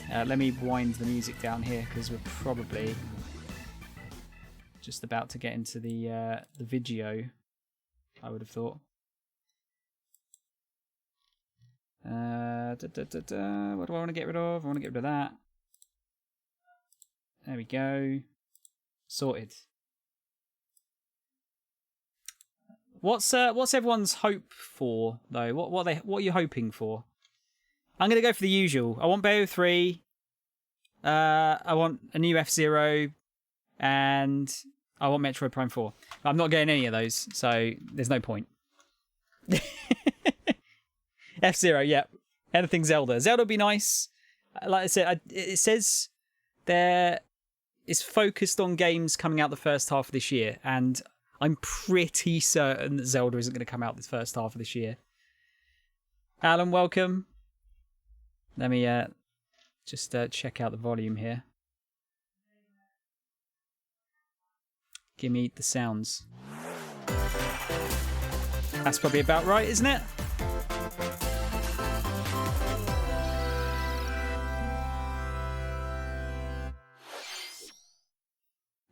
Let me wind the music down here because we're probably just about to get into the video, I would have thought. What do I want to get rid of? I want to get rid of that. There we go. Sorted. What's everyone's hope for though? What are you hoping for? I'm gonna go for the usual. I want Bayo 3. I want a new F-Zero, and I want Metroid Prime 4. I'm not getting any of those, so there's no point. F-Zero, yeah. Anything Zelda. Zelda would be nice. Like I said, it says there it's focused on games coming out the first half of this year, and I'm pretty certain that Zelda isn't going to come out this first half of this year. Alan, welcome. Let me just check out the volume here. Give me the sounds. That's probably about right, isn't it?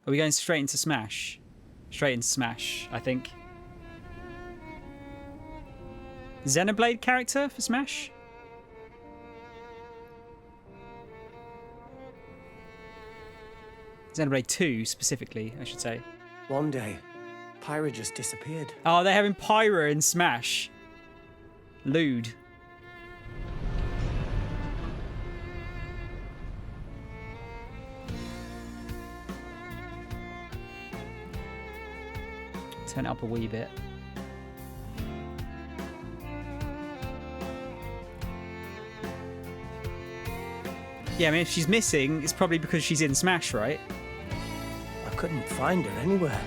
Are we going straight into Smash? Straight into Smash, I think. Xenoblade character for Smash? Xenoblade 2, specifically, I should say. One day, Pyra just disappeared. Oh, they're having Pyra in Smash. Lewd. Turn it up a wee bit. Yeah, I mean, if she's missing, it's probably because she's in Smash, right? I couldn't find her anywhere.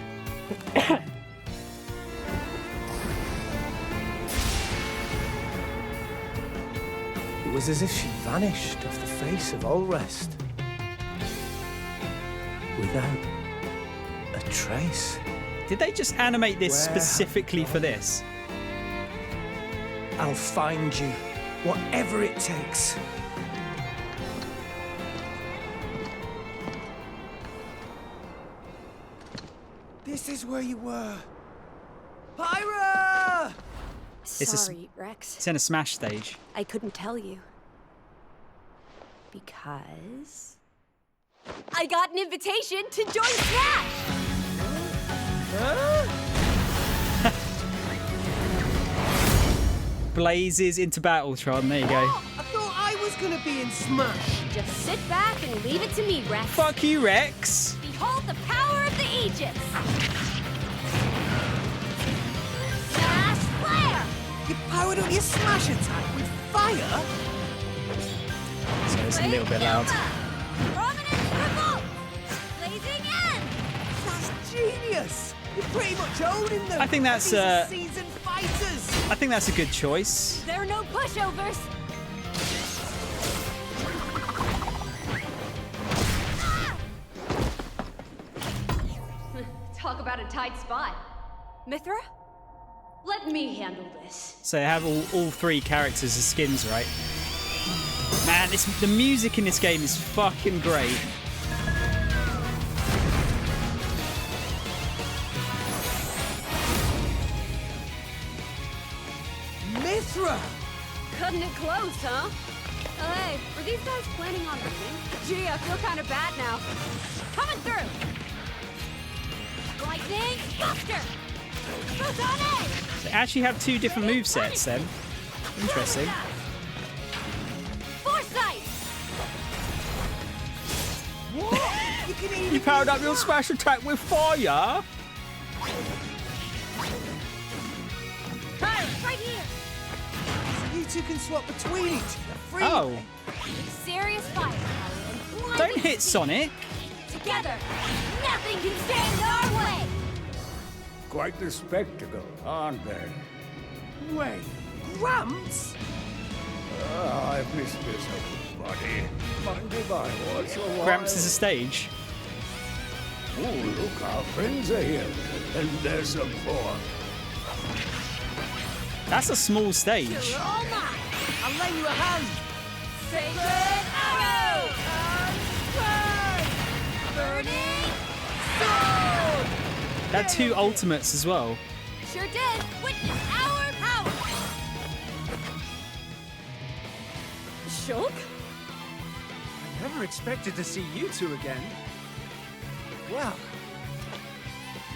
It was as if she vanished off the face of all rest. Without a trace. Did they just animate this specifically for this? I'll find you, whatever it takes. This is where you were. Pyra! Sorry, Rex. It's in a Smash stage. I couldn't tell you. Because I got an invitation to join Smash! Blazes into Battletron. There you go. I thought I was gonna be in Smash. Just sit back and leave it to me, Rex. Fuck you, Rex. Behold the power of the Aegis. Smash Flare! You powered up your Smash attack with fire? So it's a little bit loud. Prominence revolt! Blazing end! That's genius! You're pretty much owning them. I think that's These are seasoned fighters. I think that's a good choice. There are no pushovers. Talk about a tight spot. Mithra? Let me handle this. So they have all three characters as skins, right? Man, the music in this game is fucking great. Mithra! Cutting it close, huh? Oh, hey, were these guys planning on winning? Gee, I feel kind of bad now. Coming through! Lightning Buster! They actually have two different movesets then. Interesting. Foresight! What? You powered up your Smash attack with fire? Right here! You two can swap between each other freely. Oh. Serious firepower and blinding Don't hit Sonic. together! Nothing can stand our way! Quite the spectacle, aren't they? Wait, Gramps? I've missed this, buddy. Mind if I watch a while? Gramps is a stage. Oh, look, our friends are here. And there's some more. That's a small stage. You're all mine! I'll lend you a hand. Sacred Arrow! had 2 ultimates as well. Sure did. Witness our power. Shulk? I never expected to see you two again. Well,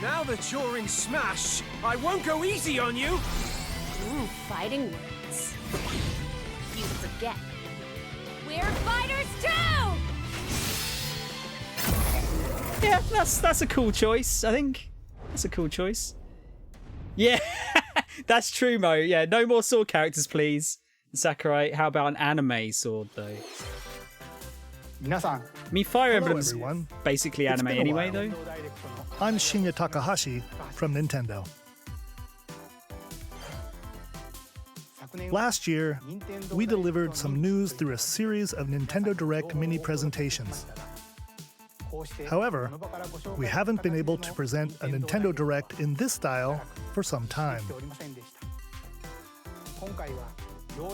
now that you're in Smash, I won't go easy on you. Ooh, fighting words. You forget. We're fighters too. Yeah, that's a cool choice, I think. That's a cool choice. Yeah, that's true, Mo. Yeah, no more sword characters, please. Sakurai, how about an anime sword, though? I mean, Fire Emblem's everyone. basically It's anime been a anyway, while. though. I'm Shinya Takahashi from Nintendo. Last year, we delivered some news through a series of Nintendo Direct mini presentations. However, we haven't been able to present a Nintendo Direct in this style for some time.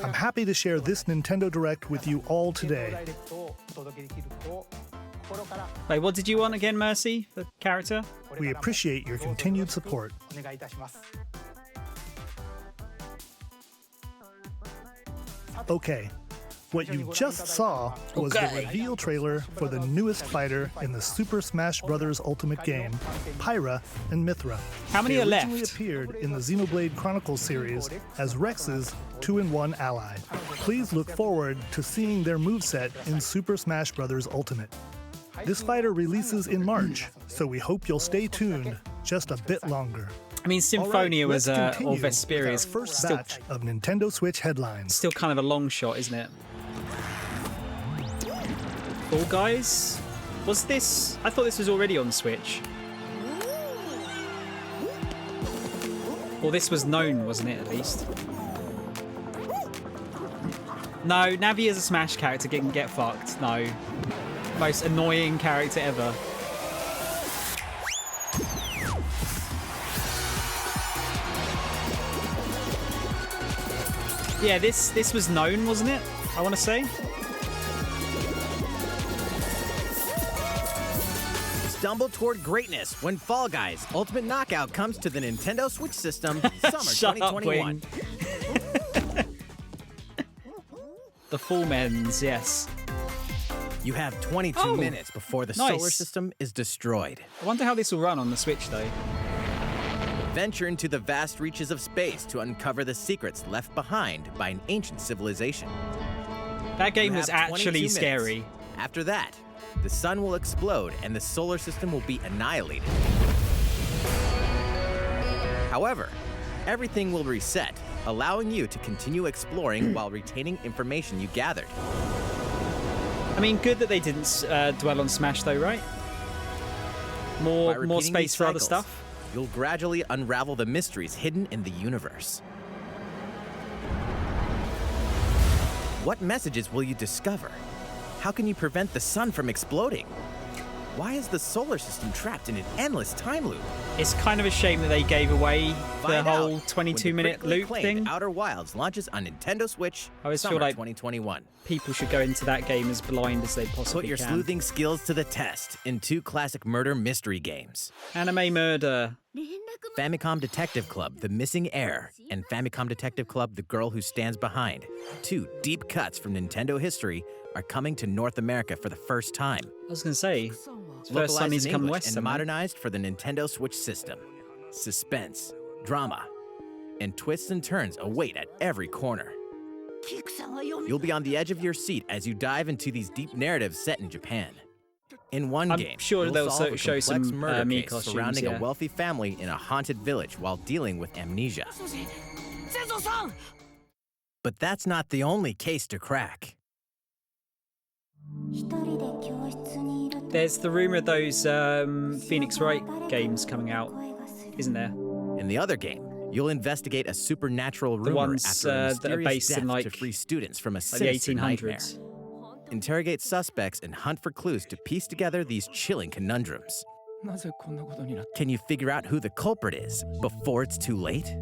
I'm happy to share this Nintendo Direct with you all today. Wait, what did you want again, Mercy, the character? We appreciate your continued support. Okay, what you just saw was the reveal trailer for the newest fighter in the Super Smash Bros. Ultimate game, Pyra and Mithra. How many They are originally left? appeared in the Xenoblade Chronicles series as Rex's 2-in-1 ally. Please look forward to seeing their moveset in Super Smash Bros. Ultimate. This fighter releases in March, so we hope you'll stay tuned just a bit longer. I mean, Symphonia All right, was, let's continue or with our Vesperia, first still, batch of Nintendo Switch headlines. still kind of a long shot, isn't it? Fall Guys? Was this... I thought this was already on Switch. Well, this was known, wasn't it, at least? No, Navi as a Smash character can get fucked. No. Most annoying character ever. Yeah, this was known, wasn't it? I want to say. Stumble toward greatness when Fall Guys Ultimate Knockout comes to the Nintendo Switch system summer Shut up, 2021. Wing. The Full Men's, yes. You have 22 Oh, minutes before the nice. solar system is destroyed. I wonder how this will run on the Switch, though. Venture into the vast reaches of space to uncover the secrets left behind by an ancient civilization. That game You was have 22 actually minutes. scary. After that, the sun will explode and the solar system will be annihilated. However, everything will reset, allowing you to continue exploring while retaining information you gathered. I mean, good that they didn't dwell on Smash, though, right? By More repeating space these for other cycles, stuff. You'll gradually unravel the mysteries hidden in the universe. What messages will you discover? How can you prevent the sun from exploding? Why is the solar system trapped in an endless time loop? It's kind of a shame that they gave away the Find whole out when the 22-minute critically loop acclaimed thing. Outer Wilds launches on Nintendo Switch I always feel summer like 2021. People should go into that game as blind as they possibly Put your can. sleuthing skills to the test in 2 classic murder mystery games. Anime murder. Famicom Detective Club, The Missing Heir, and Famicom Detective Club, The Girl Who Stands Behind. 2 deep cuts from Nintendo history are coming to North America for the first time. I was going to say, it's first Localized time he's in come English west and somehow. modernized for the Nintendo Switch system. Suspense, drama, and twists and turns await at every corner. You'll be on the edge of your seat as you dive into these deep narratives set in Japan. In one I'm game, sure you'll they'll solve a show complex some, murder Mii case costumes, surrounding yeah. a wealthy family in a haunted village while dealing with amnesia. But that's not the only case to crack. There's the rumor of those Phoenix Wright games coming out, isn't there? In the other game, you'll investigate a supernatural rumor ones, after a that are mysterious based death in, like, to free students from a Like the sinister nightmare. 1800s. Interrogate suspects and hunt for clues to piece together these chilling conundrums. Can you figure out who the culprit is before it's too late?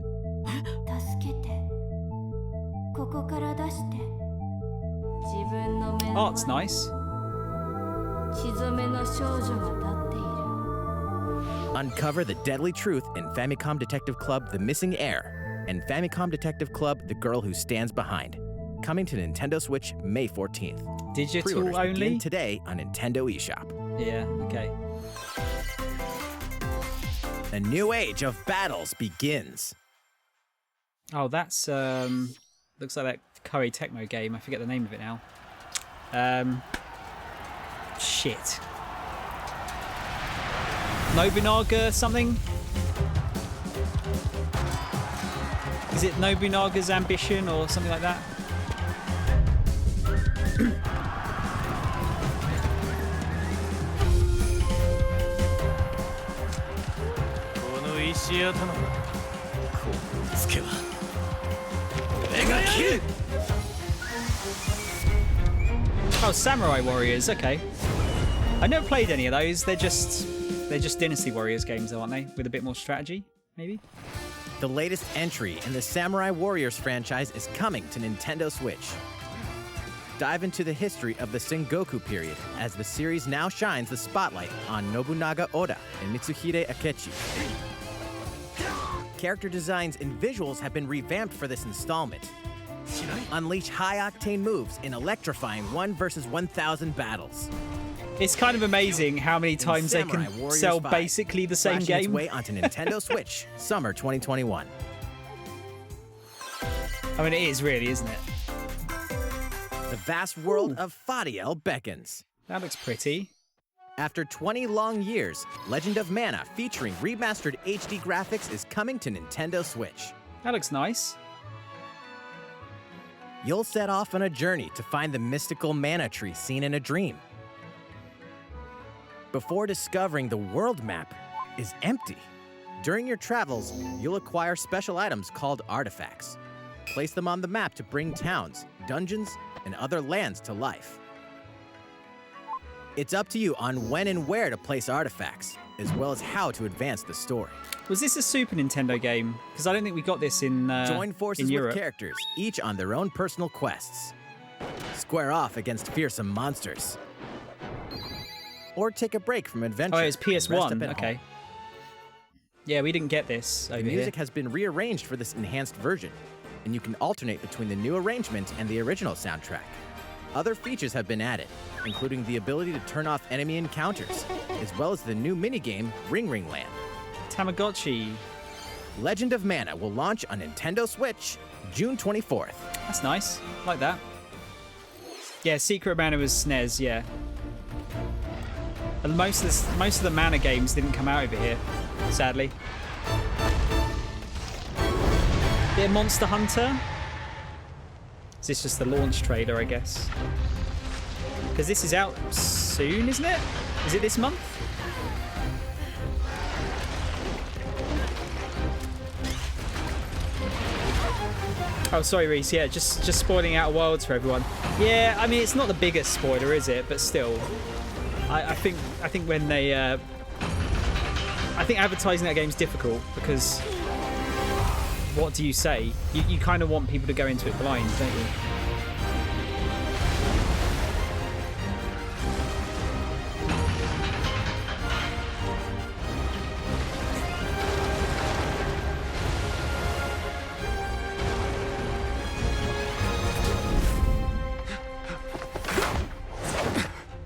Art's nice. Uncover the deadly truth in Famicom Detective Club The Missing Heir and Famicom Detective Club The Girl Who Stands Behind. Coming to Nintendo Switch May 14th. Digital Pre-orders only? begin today on Nintendo eShop. Yeah, okay. A new age of battles begins. Oh, that's looks like that Koei Tecmo game. I forget the name of it now. Shit. Nobunaga something? Is it Nobunaga's Ambition or something like that? Oh, Samurai Warriors, okay. I never played any of those. They're just Dynasty Warriors games, though, aren't they? With a bit more strategy, maybe? The latest entry in the Samurai Warriors franchise is coming to Nintendo Switch. Dive into the history of the Sengoku period as the series now shines the spotlight on Nobunaga Oda and Mitsuhide Akechi. Character designs and visuals have been revamped for this installment. Unleash high-octane moves in electrifying 1 versus 1,000 battles. It's kind of amazing how many times they can Warriors sell 5, basically the same flashing its game. way onto Nintendo Switch, summer 2021. I mean, it is really, isn't it? The vast world of Fadiel beckons. That looks pretty. After 20 long years, Legend of Mana featuring remastered HD graphics is coming to Nintendo Switch. That looks nice. You'll set off on a journey to find the mystical mana tree seen in a dream. Before discovering the world map is empty. During your travels, you'll acquire special items called artifacts. Place them on the map to bring towns, dungeons, and other lands to life. It's up to you on when and where to place artifacts, as well as how to advance the story. Was this a Super Nintendo game? Because I don't think we got this in Join forces in Europe. with characters, each on their own personal quests. Square off against fearsome monsters. Or take a break from adventure. Oh, it's and rest up PS1. at Okay. home. Yeah, we didn't get this over The music here. has been rearranged for this enhanced version, and you can alternate between the new arrangement and the original soundtrack. Other features have been added, including the ability to turn off enemy encounters, as well as the new minigame Ring Ring Land. Tamagotchi. Legend of Mana will launch on Nintendo Switch June 24th. That's nice. Like that. Yeah, Secret of Mana was SNES, yeah. And most of the Mana games didn't come out over here, sadly. Bit of Monster Hunter. Is this just the launch trailer, I guess? Because this is out soon, isn't it? Is it this month? Oh, sorry, Reese. Yeah, just spoiling Outer Worlds for everyone. Yeah, I mean, it's not the biggest spoiler, is it? But still, I think when they, I think advertising that game's difficult because what do you say? You kind of want people to go into it blind, don't you?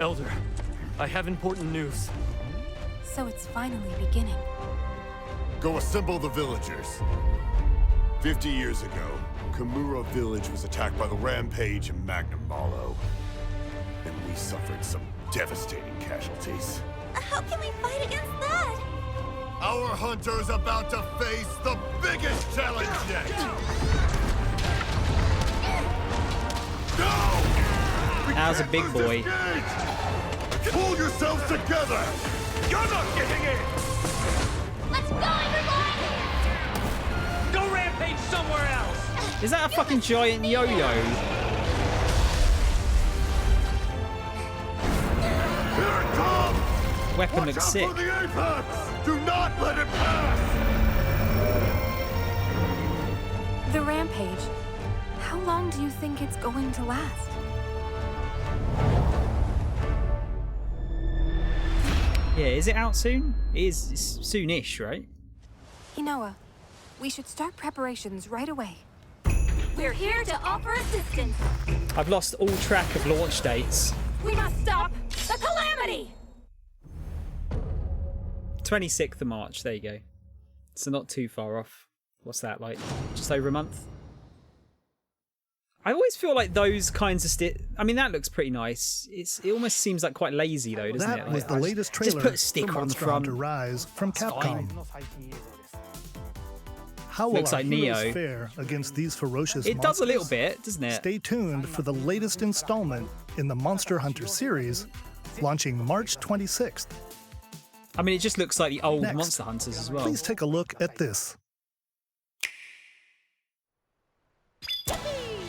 Elder, I have important news. So it's finally beginning. Go assemble the villagers. 50 years ago, Kamura village was attacked by the Rampage and Magnum Malo. And we suffered some devastating casualties. How can we fight against that? Our hunter's about to face the biggest challenge yet! No! That was a big boy. Pull yourselves together! You're not getting in! Let's go, everyone! Go rampage somewhere else! Is that a fucking giant yo-yo? Here it comes! Weapon Watch looks out sick. for the apex! Do not let it pass! The rampage. How long do you think it's going to last? Yeah, is it out soon? It's soonish, right? Inoa, we should start preparations right away. We're here to offer assistance. I've lost all track of launch dates. We must stop the calamity. 26th of March, there you go. So not too far off. What's that, like just over a month? I always feel like those kinds of I mean, that looks pretty nice. It almost seems like quite lazy though, doesn't it? That Like, was the latest trailer just put a sticker for on the Monster front. Hunter Rise from Capcom. How will Looks our like heroes Neo. fare against these ferocious It monsters? does a little bit, doesn't it? Stay tuned for the latest installment in the Monster Hunter series, launching March 26th. I mean, it just looks like the old Next, Monster Hunters as well. Please take a look at this.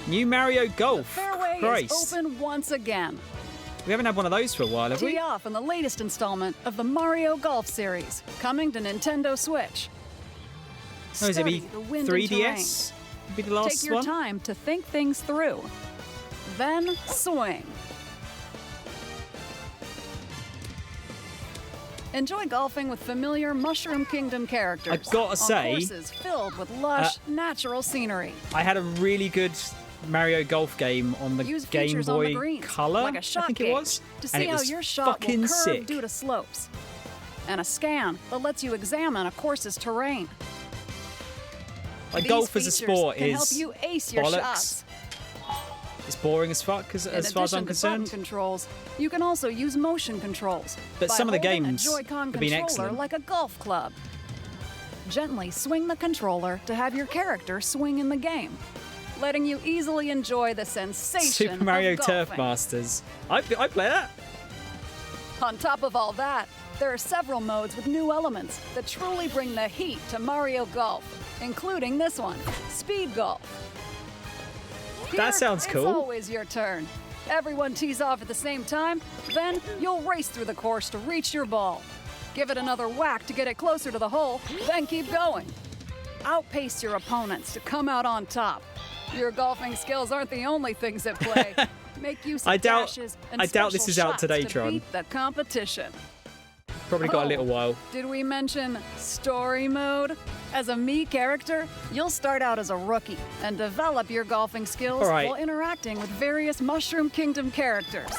New Mario Golf. Fairway Christ. is open once again. We haven't had one of those for a while, have we? Tee off in the latest installment of the Mario Golf series, coming to Nintendo Switch. Oh, is it be Study the wind and 3DS? Would be the last Take your one? time to think things through. Then swing. Enjoy golfing with familiar Mushroom Kingdom characters. I've gotta on say, courses filled with lush, natural scenery. I had a really good Mario Golf game on the Use Game features on the Boy greens, Color, like a I shot think gauge, it was. to And see it how was your shot will fucking curve sick. due to slopes. And a scan that lets you examine a course's terrain. Like These golf as a features sport can is help you ace your bollocks. shots. It's boring as fuck, as far as I'm In addition to concerned. button controls, you can also use motion controls. But by some of the holding games a Joy-Con have been controller excellent. like a golf club. Gently swing the controller to have your character swing in the game, letting you easily enjoy the sensation Super Mario of Turf golfing. Masters. I play that. On top of all that, there are several modes with new elements that truly bring the heat to Mario Golf, including this one, Speed Golf. That Here, sounds cool. It's always your turn. Everyone tees off at the same time, then you'll race through the course to reach your ball. Give it another whack to get it closer to the hole, then keep going. Outpace your opponents to come out on top. Your golfing skills aren't the only things at play. Make use of I doubt dashes and this special is out shots today, to Tron. beat the competition. Probably got a little while. Did we mention story mode? As a Mii character, you'll start out as a rookie and develop your golfing skills All right. while interacting with various Mushroom Kingdom characters.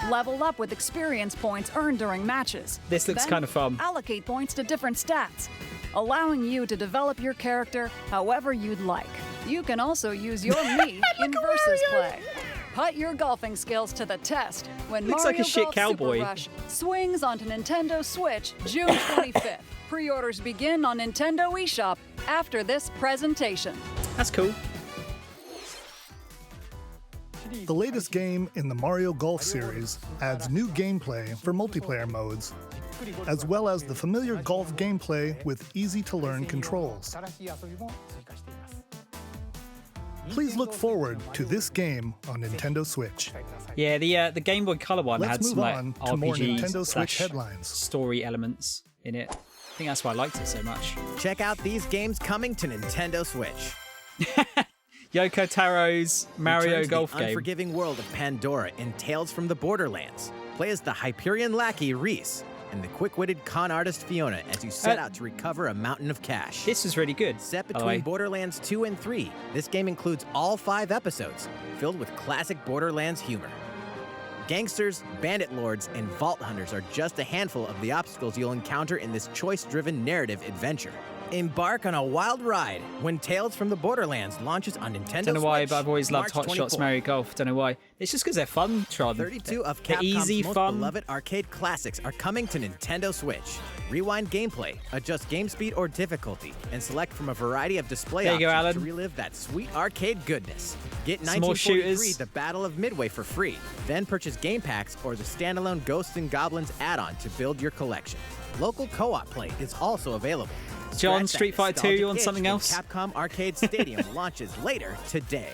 Level up with experience points earned during matches. This looks Then kind of fun. Allocate points to different stats, allowing you to develop your character however you'd like. You can also use your Mii in versus play. Put your golfing skills to the test when Looks Mario like a shit Golf cowboy. Super Rush swings onto Nintendo Switch June 25th. Pre-orders begin on Nintendo eShop after this presentation. That's cool. The latest game in the Mario Golf series adds new gameplay for multiplayer modes, as well as the familiar golf gameplay with easy-to-learn controls. Please look forward to this game on Nintendo Switch. Yeah, the Game Boy Color one Let's had some move like on to more RPG Nintendo Switch slash headlines. story elements in it. I think that's why I liked it so much. Check out these games coming to Nintendo Switch. Yoko Taro's Mario Return to Golf the game. unforgiving world of Pandora in Tales from the Borderlands. Play as the Hyperion lackey Reese and the quick-witted con artist Fiona as you set out to recover a mountain of cash. This is really good. Set by the way. between Borderlands 2 and 3, this game includes all 5 episodes, filled with classic Borderlands humor. Gangsters, bandit lords, and vault hunters are just a handful of the obstacles you'll encounter in this choice-driven narrative adventure. Embark on a wild ride when Tales from the Borderlands launches on Nintendo Don't know why, Switch, but I've always loved March Hot Shots 24th. Mario Golf. Don't know why. It's just because they're fun, Tron. 32 of They're Capcom's easy, most fun. beloved arcade classics are coming to Nintendo Switch. Rewind gameplay, adjust game speed or difficulty, and select from a variety of display There you go, options to Alan. relive that sweet arcade goodness. Get Some more 1943 shooters. The Battle of Midway for free. Then purchase game packs or the standalone Ghosts and Goblins add-on to build your collection. Local co-op play is also available. John, Scratch that Street Fighter 2, you nostalgic want itch something when else? Capcom Arcade Stadium launches later today.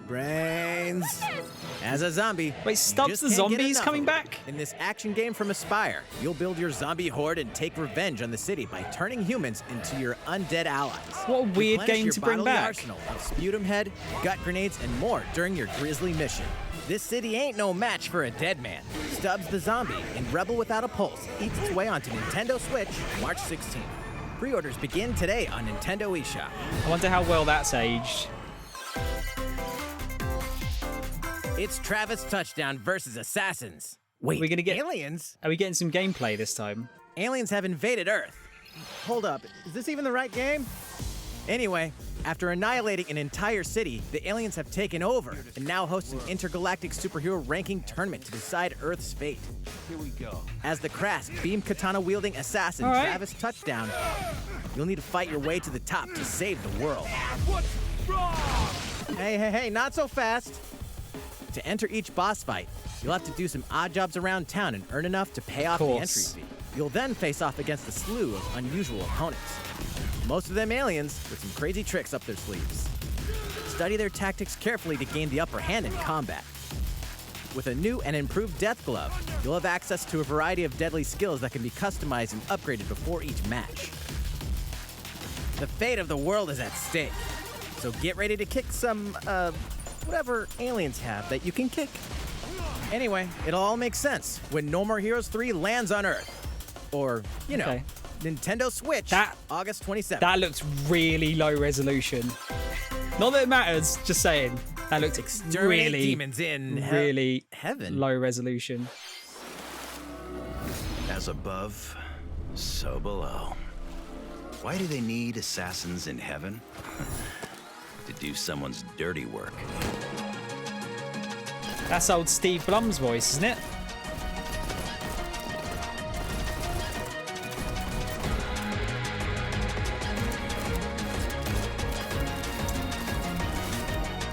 Brains. As a zombie, Wait, you Stubbs just the can't get zombie's enough coming of it. back? In this action game from Aspire, you'll build your zombie horde and take revenge on the city by turning humans into your undead allies. What a weird Replenish game your to bring bodily back. arsenal of sputum head, gut grenades, and more during your grisly mission. This city ain't no match for a dead man. Stubbs the zombie in Rebel Without a Pulse eats its way onto Nintendo Switch March 16th. Pre-orders begin today on Nintendo eShop. I wonder how well that's aged. It's Travis Touchdown versus Assassins. Wait, We're gonna get aliens? Are we getting some gameplay this time? Aliens have invaded Earth. Hold up, is this even the right game? Anyway, after annihilating an entire city, the aliens have taken over and now host an intergalactic superhero ranking tournament to decide Earth's fate. Here we go. As the crass, beam katana-wielding assassin All right. Travis Touchdown, you'll need to fight your way to the top to save the world. What's wrong? Hey, not so fast. To enter each boss fight, you'll have to do some odd jobs around town and earn enough to pay off the entry Course. fee. You'll then face off against a slew of unusual opponents. Most of them aliens with some crazy tricks up their sleeves. Study their tactics carefully to gain the upper hand in combat. With a new and improved death glove, you'll have access to a variety of deadly skills that can be customized and upgraded before each match. The fate of the world is at stake, so get ready to kick some, whatever aliens have that you can kick. Anyway, it'll all make sense when No More Heroes 3 lands on Earth. Or, you know, Okay. Nintendo Switch, That- August 27th. That looks really low resolution. Not that it matters, just saying. That looked Exterminate really, demons in really heaven. low resolution. As above, so below. Why do they need assassins in heaven? To do someone's dirty work. That's old Steve Blum's voice, isn't it?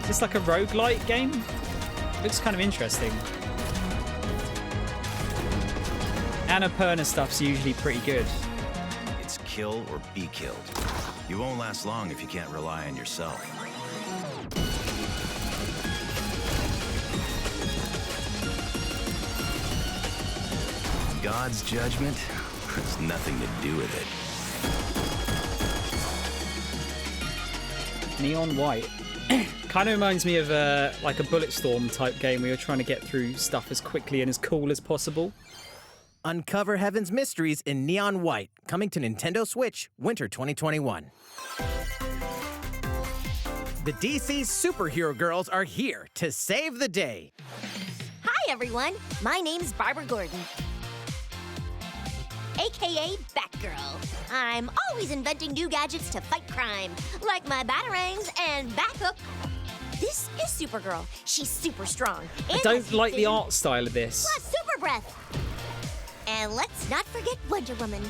Is this like a roguelite game? Looks kind of interesting. Annapurna stuff's usually pretty good. It's kill or be killed. You won't last long if you can't rely on yourself. God's judgment has nothing to do with it. Neon white. Kind of reminds me of like a Bulletstorm type game where you're trying to get through stuff as quickly and as cool as possible. Uncover Heaven's mysteries in neon white, coming to Nintendo Switch, winter 2021. The DC superhero girls are here to save the day. Hi, everyone. My name's Barbara Gordon, aka Batgirl. I'm always inventing new gadgets to fight crime, like my batarangs and Bathook. This is Supergirl. She's super strong. I and don't has like the vision, art style of this. plus super breath. And let's not forget Wonder Woman,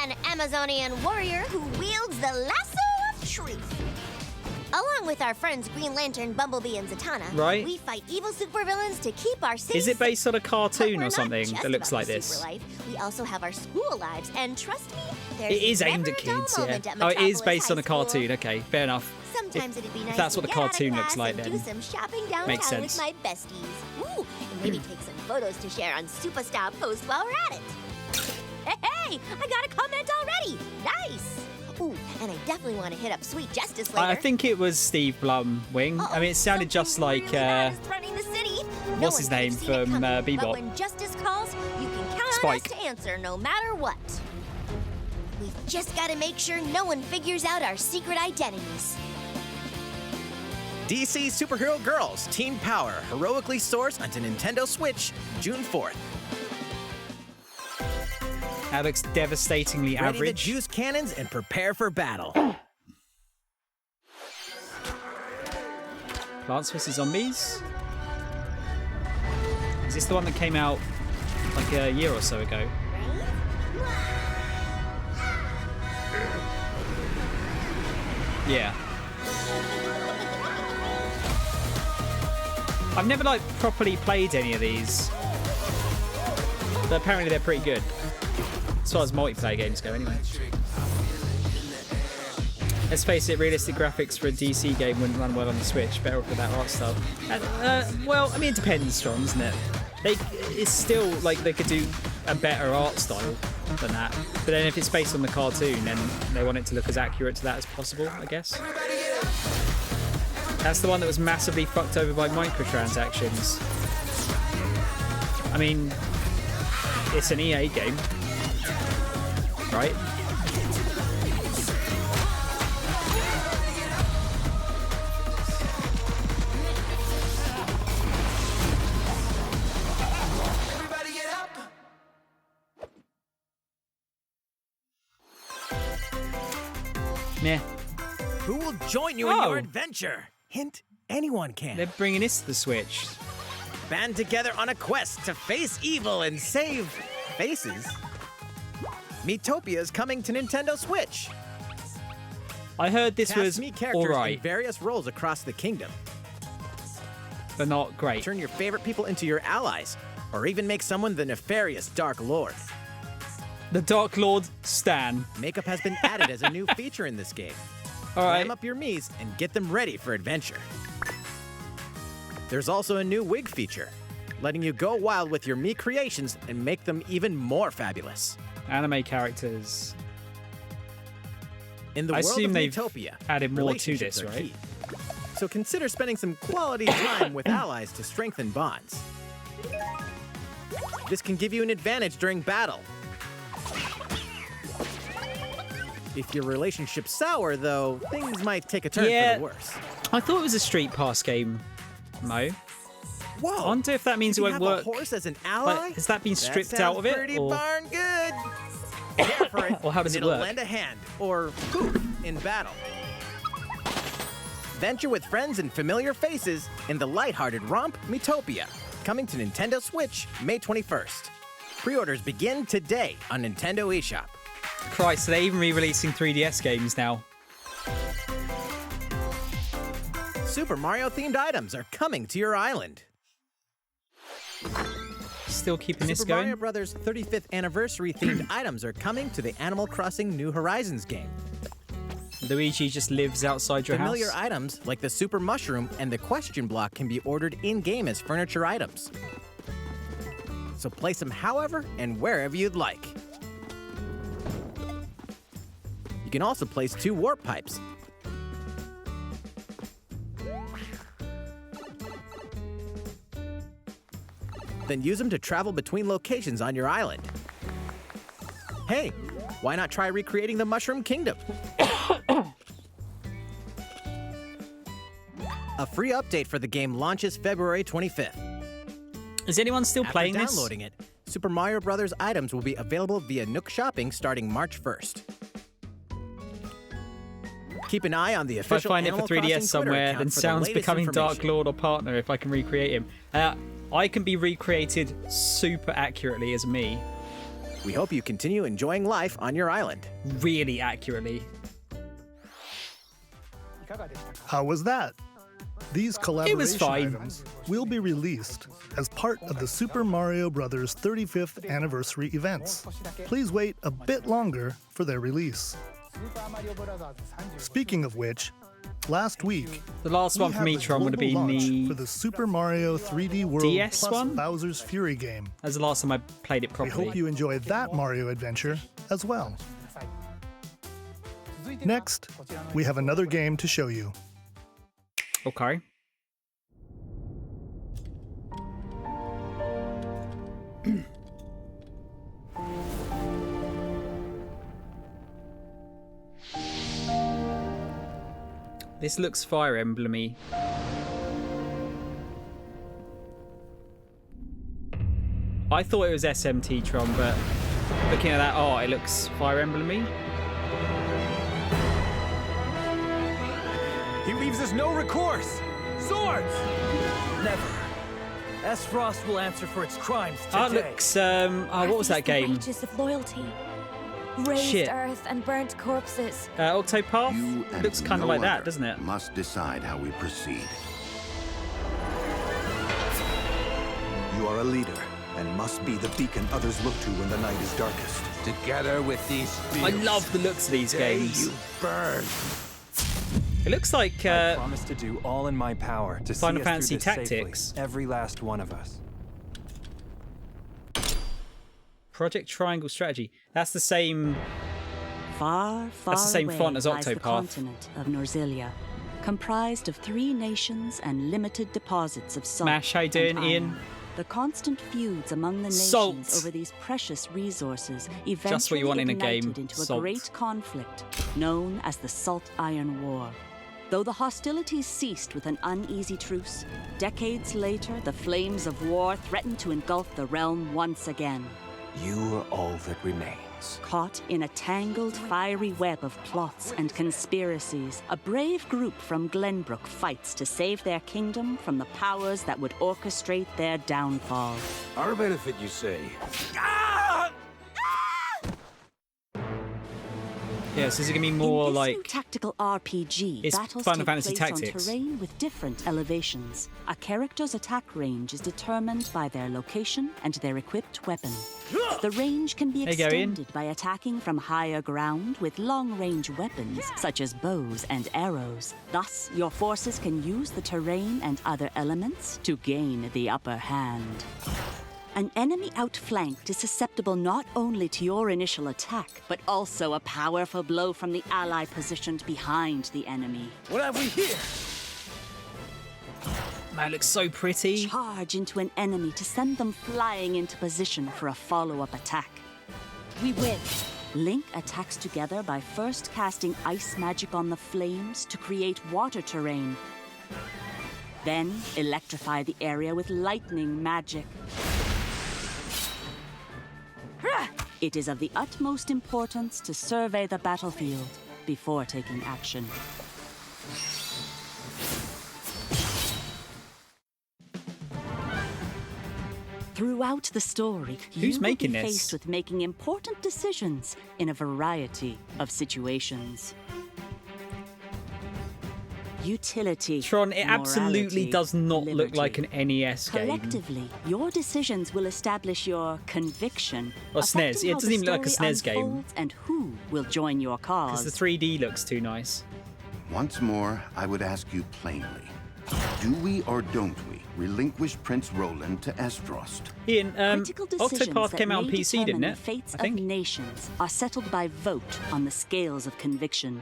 an Amazonian warrior who wields the lasso of truth. Along with our friends Green Lantern, Bumblebee, and Zatanna, Right. we fight evil supervillains to keep our city Is it based on a But cartoon we're or not something just that looks about like the this? super life. We also have our school lives, and trust me, there's It is aimed never at a dull kids, yeah. moment at Oh, it is Metropolis based on High a cartoon. School. Okay, fair enough. Sometimes it'd be nice that's to what the get out of cartoon class looks like, and then. do some shopping downtown Makes with sense. my besties. Ooh, and maybe take some photos to share on Superstar Post while we're at it. Hey, I got a comment already. Nice. Ooh, and I definitely want to hit up Sweet Justice later. I think it was Steve Blum, Wing. I mean, it sounded just Something like really bad is threatening the city. No what's his one could've name seen it from coming, Bebop? But when justice calls, you can count on us Spike. to answer no matter what. We've just got to make sure no one figures out our secret identities. DC Superhero Girls Teen Power heroically soars onto Nintendo Switch, June 4th. that looks devastatingly Ready to average. juice cannons and prepare for battle. Plants vs Zombies. Is this the one that came out like a year or so ago? Yeah. I've never like properly played any of these, but apparently they're pretty good as far as multiplayer games go. Anyway, Let's face it, realistic graphics for a DC game wouldn't run well on the Switch. Better off with that art style. And, well, I mean, it depends, Strong, isn't it? It's still like they could do a better art style than that. But then if it's based on the cartoon, then they want it to look as accurate to that as possible, I guess. That's the one that was massively fucked over by microtransactions. I mean, it's an EA game, right? Meh. Who will join you in your adventure? Hint, anyone can. They're bringing this to the Switch. Band together on a quest to face evil and save faces. Miitopia is coming to Nintendo Switch. I heard this Cast was me characters alright, in various roles across the kingdom. but not great. Turn your favorite people into your allies, or even make someone the nefarious Dark Lord. The Dark Lord Stan. Makeup has been added as a new feature in this game. Alright. Climb up your Miis and get them ready for adventure. There's also a new wig feature, letting you go wild with your Mii creations and make them even more fabulous. Anime characters. In the I world assume of they've Miitopia, added more to relationships this, are right? key. So consider spending some quality time with allies to strengthen bonds. This can give you an advantage during battle. If your relationship's sour, though, things might take a turn for the worse. I thought it was a Street Pass game, Mo. Whoa! I wonder if that means it You won't have work. a horse as an ally? Like, has that been stripped That out of it? Pretty Or, darn good. Care for it, or how does and it it'll work? lend a hand, or poof, in battle. Venture with friends and familiar faces in the lighthearted romp Miitopia, coming to Nintendo Switch May 21st. Pre-orders begin today on Nintendo eShop. Christ, they're even re-releasing 3DS games now. Super Mario-themed items are coming to your island. Still keeping this Super going? Mario Bros. 35th anniversary-themed items are coming to the Animal Crossing New Horizons game. Luigi just lives outside your Familiar house. items like the Super Mushroom and the Question Block can be ordered in-game as furniture items. So place them however and wherever you'd like. You can also place 2 warp pipes. Then use them to travel between locations on your island. Hey, why not try recreating the Mushroom Kingdom? A free update for the game launches February 25th. Is anyone still After playing this? downloading it, Super Mario Bros. Items will be available via Nook Shopping starting March 1st. Keep an eye on the If I official find it Animal for 3DS Crossing Twitter somewhere, account then for the Sounds latest becoming Dark information. Lord or partner if I can recreate him. I can be recreated super accurately as me. We hope you continue enjoying life on your island. Really accurately. How was that? These collaboration fine. items will be released as part of the Super Mario Bros. 35th anniversary events. Please wait a bit longer for their release. Speaking of which, last week, The last one we from had the Etron would have global been launch for the... the Super Mario 3D World DS plus one? Bowser's Fury game. That's the last time I played it We properly. hope you enjoy that Mario adventure as well. Next, we have another game to show you. Okay. This looks Fire Emblem-y. I thought it was SMT Tron, but looking at that art, it looks Fire Emblem-y. He leaves us no recourse. Swords! Never. S. Frost will answer for its crimes today. Oh, it looks, what was that game? Wages of loyalty. Raised Shit. earth and burnt corpses. Octopath? You and Looks kind of no like that, other doesn't it? Must decide how we proceed. You are a leader and must be the beacon others look to when the night is darkest. Together with these I love the looks of these games. You burn. It looks like I promise to do all in my power to Final see us Fantasy through this Tactics. safely, every last one of us. Project Triangle Strategy. That's the same. Far, far That's the same away font as lies the Octopath. continent of Norzilia, comprised of 3 nations and limited deposits of salt. Mash, how you doing, and Ian? iron. The constant feuds among the nations Salt. over these precious resources Just what eventually you want in a ignited game. into Salt. a great conflict known as the Salt Iron War. Though the hostilities ceased with an uneasy truce, decades later the flames of war threatened to engulf the realm once again. You are all that remains. Caught in a tangled, fiery web of plots and conspiracies, a brave group from Glenbrook fights to save their kingdom from the powers that would orchestrate their downfall. Our benefit, you say? Yeah, so is it gonna be more in this like new tactical RPG, it's battles Final take Fantasy place Tactics. on terrain with different elevations. A character's attack range is determined by their location and their equipped weapon. The range can be There you go, Ian. extended by attacking from higher ground with long-range weapons such as bows and arrows. Thus, your forces can use the terrain and other elements to gain the upper hand. An enemy outflanked is susceptible not only to your initial attack, but also a powerful blow from the ally positioned behind the enemy. What have we here? Man, it looks so pretty. Charge into an enemy to send them flying into position for a follow-up attack. We win. Link attacks together by first casting ice magic on the flames to create water terrain. Then electrify the area with lightning magic. It is of the utmost importance to survey the battlefield before taking action. Throughout the story, Who's you making will be this? faced with making important decisions in a variety of situations. Utility. Tron, it absolutely morality, does not look liberty. like an NES game. Collectively, your decisions will establish your conviction. Or SNES. affecting It how doesn't the even look like a story SNES game. unfolds and who will join your Because cause. the 3D looks too nice. Once more, I would ask you plainly. Do we or don't we relinquish Prince Roland to Esdrost? Ian, Critical decisions Octopath that came out on may PC, didn't determine it? The fates I think. of nations are settled by vote on the scales of conviction.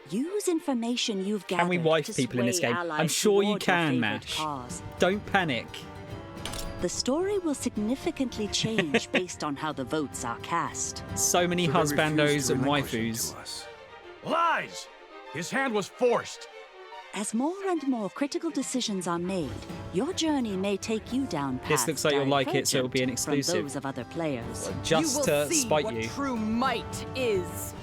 Use information you've gathered. Can we wife to people in this sway game? I'm allies sure you toward your can, favored Mash. cause. Don't panic. The story will significantly change based on how the votes are cast. So many So they refuse husbandos to and relinquish him waifus. to us. Lies! His hand was forced. As more and more critical decisions are made, your journey may take you down paths This looks like you'll like it, so it'll be an divergent from exclusive. those of other players. Just you will to see spite what you. true might is.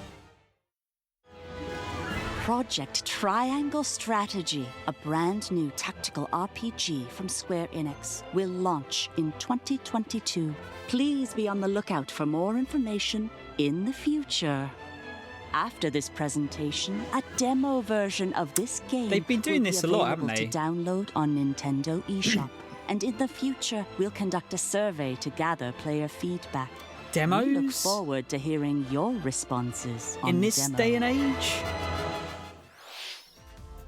Project Triangle Strategy, a brand new tactical RPG from Square Enix, will launch in 2022. Please be on the lookout for more information in the future. After this presentation, a demo version of this game They've been doing will be this a lot, available haven't they? to download on Nintendo eShop. And in the future, we'll conduct a survey to gather player feedback. We look Demos? forward to hearing your responses on In the this demo. day and age?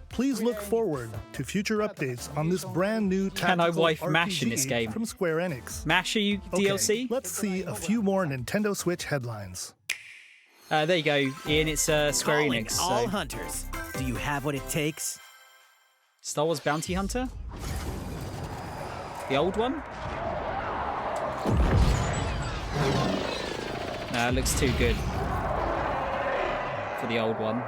Please look forward to future updates on this brand new tactical Can I wife RPG Mash in this game? from Square Enix. Mash, are you Okay, DLC? let's see a few more Nintendo Switch headlines. There you go, Ian. It's Square Calling Enix. all So. hunters. Do you have what it takes? Star Wars Bounty Hunter? The old one? Nah, it looks too good for the old one.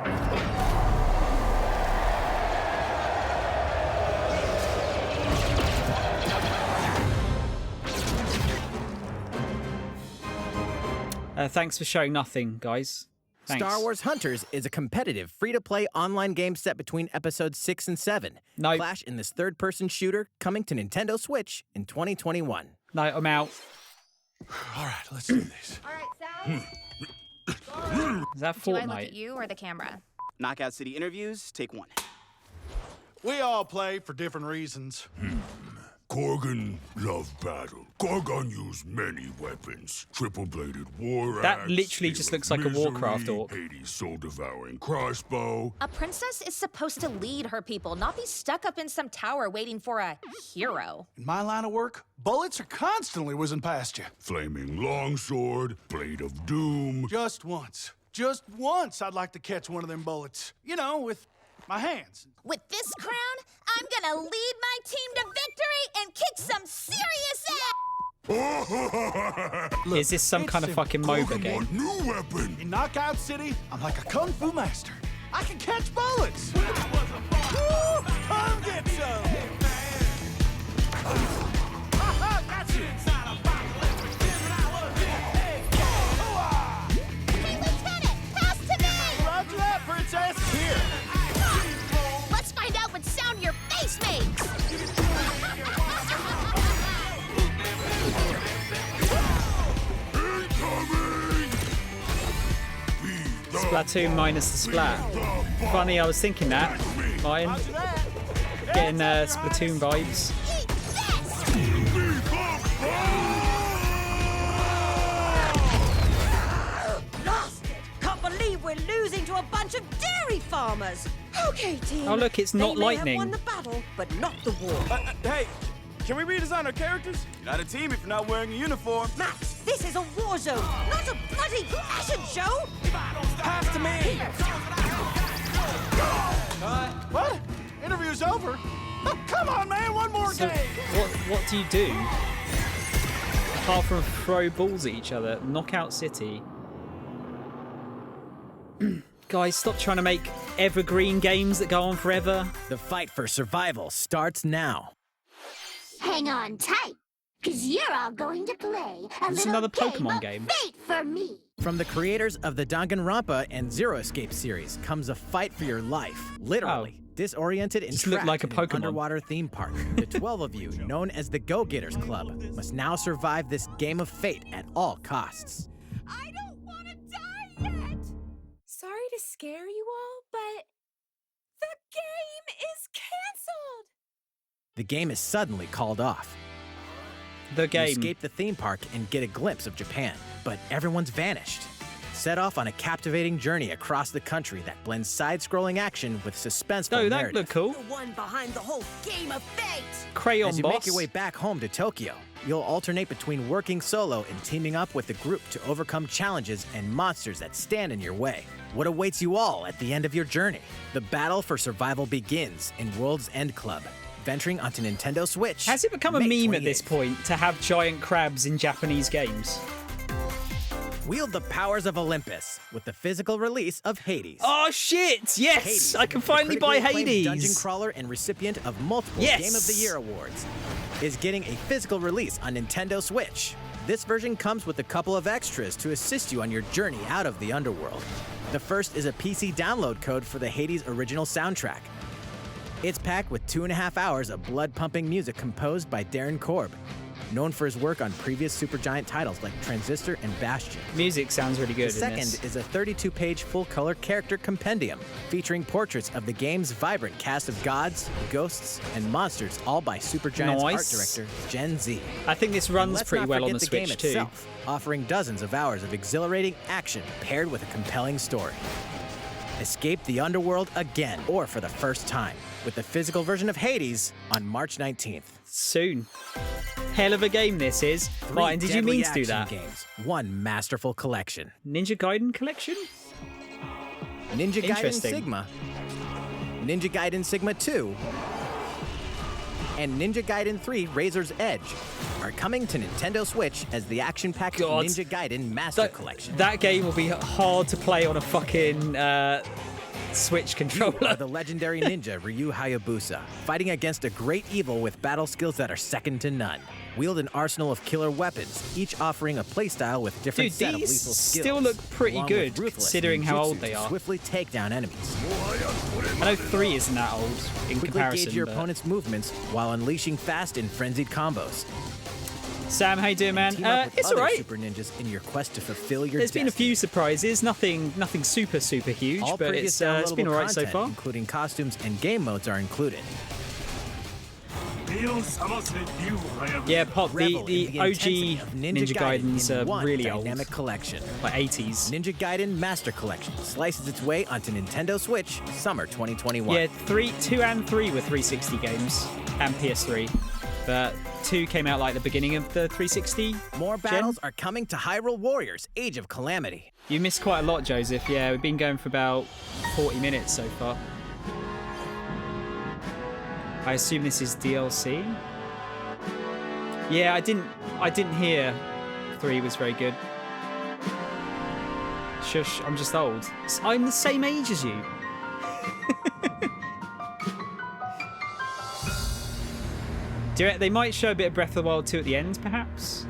Thanks for showing nothing, guys. Thanks. Star Wars Hunters is a competitive, free-to-play online game set between episodes 6 and 7. No. Clash in this third-person shooter coming to Nintendo Switch in 2021. No, I'm out. All right, let's do this. All right, Sal. Is that Do I look Fortnite? at you or the camera? Knockout City interviews, take one. We all play for different reasons. Gorgon loved battle. Gorgon used many weapons. Triple-bladed war That axe, literally just looks like a misery, Warcraft orc. Hades' soul-devouring crossbow. A princess is supposed to lead her people, not be stuck up in some tower waiting for a hero. In my line of work, bullets are constantly whizzing past you. Flaming longsword, blade of doom. Just once I'd like to catch one of them bullets. You know, with my hands. With this crown, I'm gonna lead my team to victory and kick some serious ass! Look, is this some kind of fucking MOBA game? New weapon. In Knockout City, I'm like a kung fu master. I can catch bullets. Woo! Come get some. Got you. Hey, Lieutenant, pass to me! Roger that, princess. Here. Let's find out what sound your face makes! Splatoon minus the splat. Funny, I was thinking that. Mine. Getting Splatoon vibes. Lost it! Can't believe we're losing to a bunch of dairy farmers. Okay, team. Oh, look, it's not they may lightning. have won the battle, but not the war. Hey, can we redesign our characters? You're not a team if you're not wearing a uniform. Max, this is a war zone, not a bloody fashion show. Pass to me. What? Interview's over? Oh, come on, man, one more So, game. what do you do? Apart from throw balls at each other. Knockout City. Guys, stop trying to make evergreen games that go on forever. The fight for survival starts now. Hang on tight, because you're all going to play a This is little another Pokemon game game. of Fate for me. From the creators of the Danganronpa and Zero Escape series comes a fight for your life. Literally. Disoriented and Just look trapped like a in an Pokemon. underwater theme park. The 12 of you, known as the Go-Getters Club, must now survive this game of fate at all costs. I don't want to die yet! Sorry to scare you all, but the game is canceled! The game is suddenly called off. The You game. escape the theme park and get a glimpse of Japan, but everyone's vanished. Set off on a captivating journey across the country that blends side-scrolling action with suspenseful Oh, that narrative. looked cool. The one behind the whole game of fate. Crayon As you boss. make your way back home to Tokyo, you'll alternate between working solo and teaming up with the group to overcome challenges and monsters that stand in your way. What awaits you all at the end of your journey? The battle for survival begins in World's End Club, venturing onto Nintendo Switch. Has it become a May meme at this 28th. point to have giant crabs in Japanese games? Wield the powers of Olympus with the physical release of Hades. Oh shit! Yes, Hades, I can the finally buy critically acclaimed Hades. Dungeon crawler and recipient of multiple Yes. Game of the Year awards, is getting a physical release on Nintendo Switch. This version comes with a couple of extras to assist you on your journey out of the underworld. The first is a PC download code for the Hades original soundtrack. It's packed with 2.5 hours of blood-pumping music composed by Darren Korb, known for his work on previous Supergiant titles like Transistor and Bastion. Music sounds really good. The second is a 32-page full-color character compendium featuring portraits of the game's vibrant cast of gods, ghosts, and monsters, all by Supergiant's art Nice. director, Gen Z. I think this runs Let's pretty not well on forget the the game Switch too. itself, offering dozens of hours of exhilarating action paired with a compelling story. Escape the underworld again, or for the first time, with the physical version of Hades on March 19th. Soon. Hell of a game this is. Martin, did you deadly mean to do action that? Games, one masterful collection. Ninja Gaiden collection? Ninja Gaiden Interesting. Sigma, Ninja Gaiden Sigma 2, and Ninja Gaiden 3 Razor's Edge are coming to Nintendo Switch as the action-packed God. Ninja Gaiden Master Collection. That game will be hard to play on a fucking Switch You controller. are the legendary ninja Ryu Hayabusa, fighting against a great evil with battle skills that are second to none. Wield an arsenal of killer weapons, each offering a playstyle with different Dude, set of these lethal skills. still look pretty along good, with ruthless considering how ninjutsu old they to are. Swiftly take down enemies. I know 3 isn't that old in Quickly comparison. gauge your but- opponent's movements while unleashing fast and frenzied combos. Sam, how you doing, man? Team up with It's other alright. super ninjas in your quest to fulfill your There's been a destiny. few surprises, nothing super huge, All but previous it's been downloadable alright so content, far. including costumes and game modes, are included. Yeah, Pop, Revel the in OG intensity of Ninja Gaidens in are one really old. dynamic collection. Like 80s. Ninja Gaiden Master Collection slices its way onto Nintendo Switch summer 2021. Yeah, 2 and 3 were 360 games and PS3, but 2 came out like the beginning of the 360. More battles are coming to Hyrule Warriors: Age of Calamity. You missed quite a lot, Joseph. Yeah, we've been going for about 40 minutes so far. I assume this is DLC. Yeah, I didn't hear 3 was very good. Shush, I'm just old. I'm the same age as you. They might show a bit of Breath of the Wild 2 at the end, perhaps?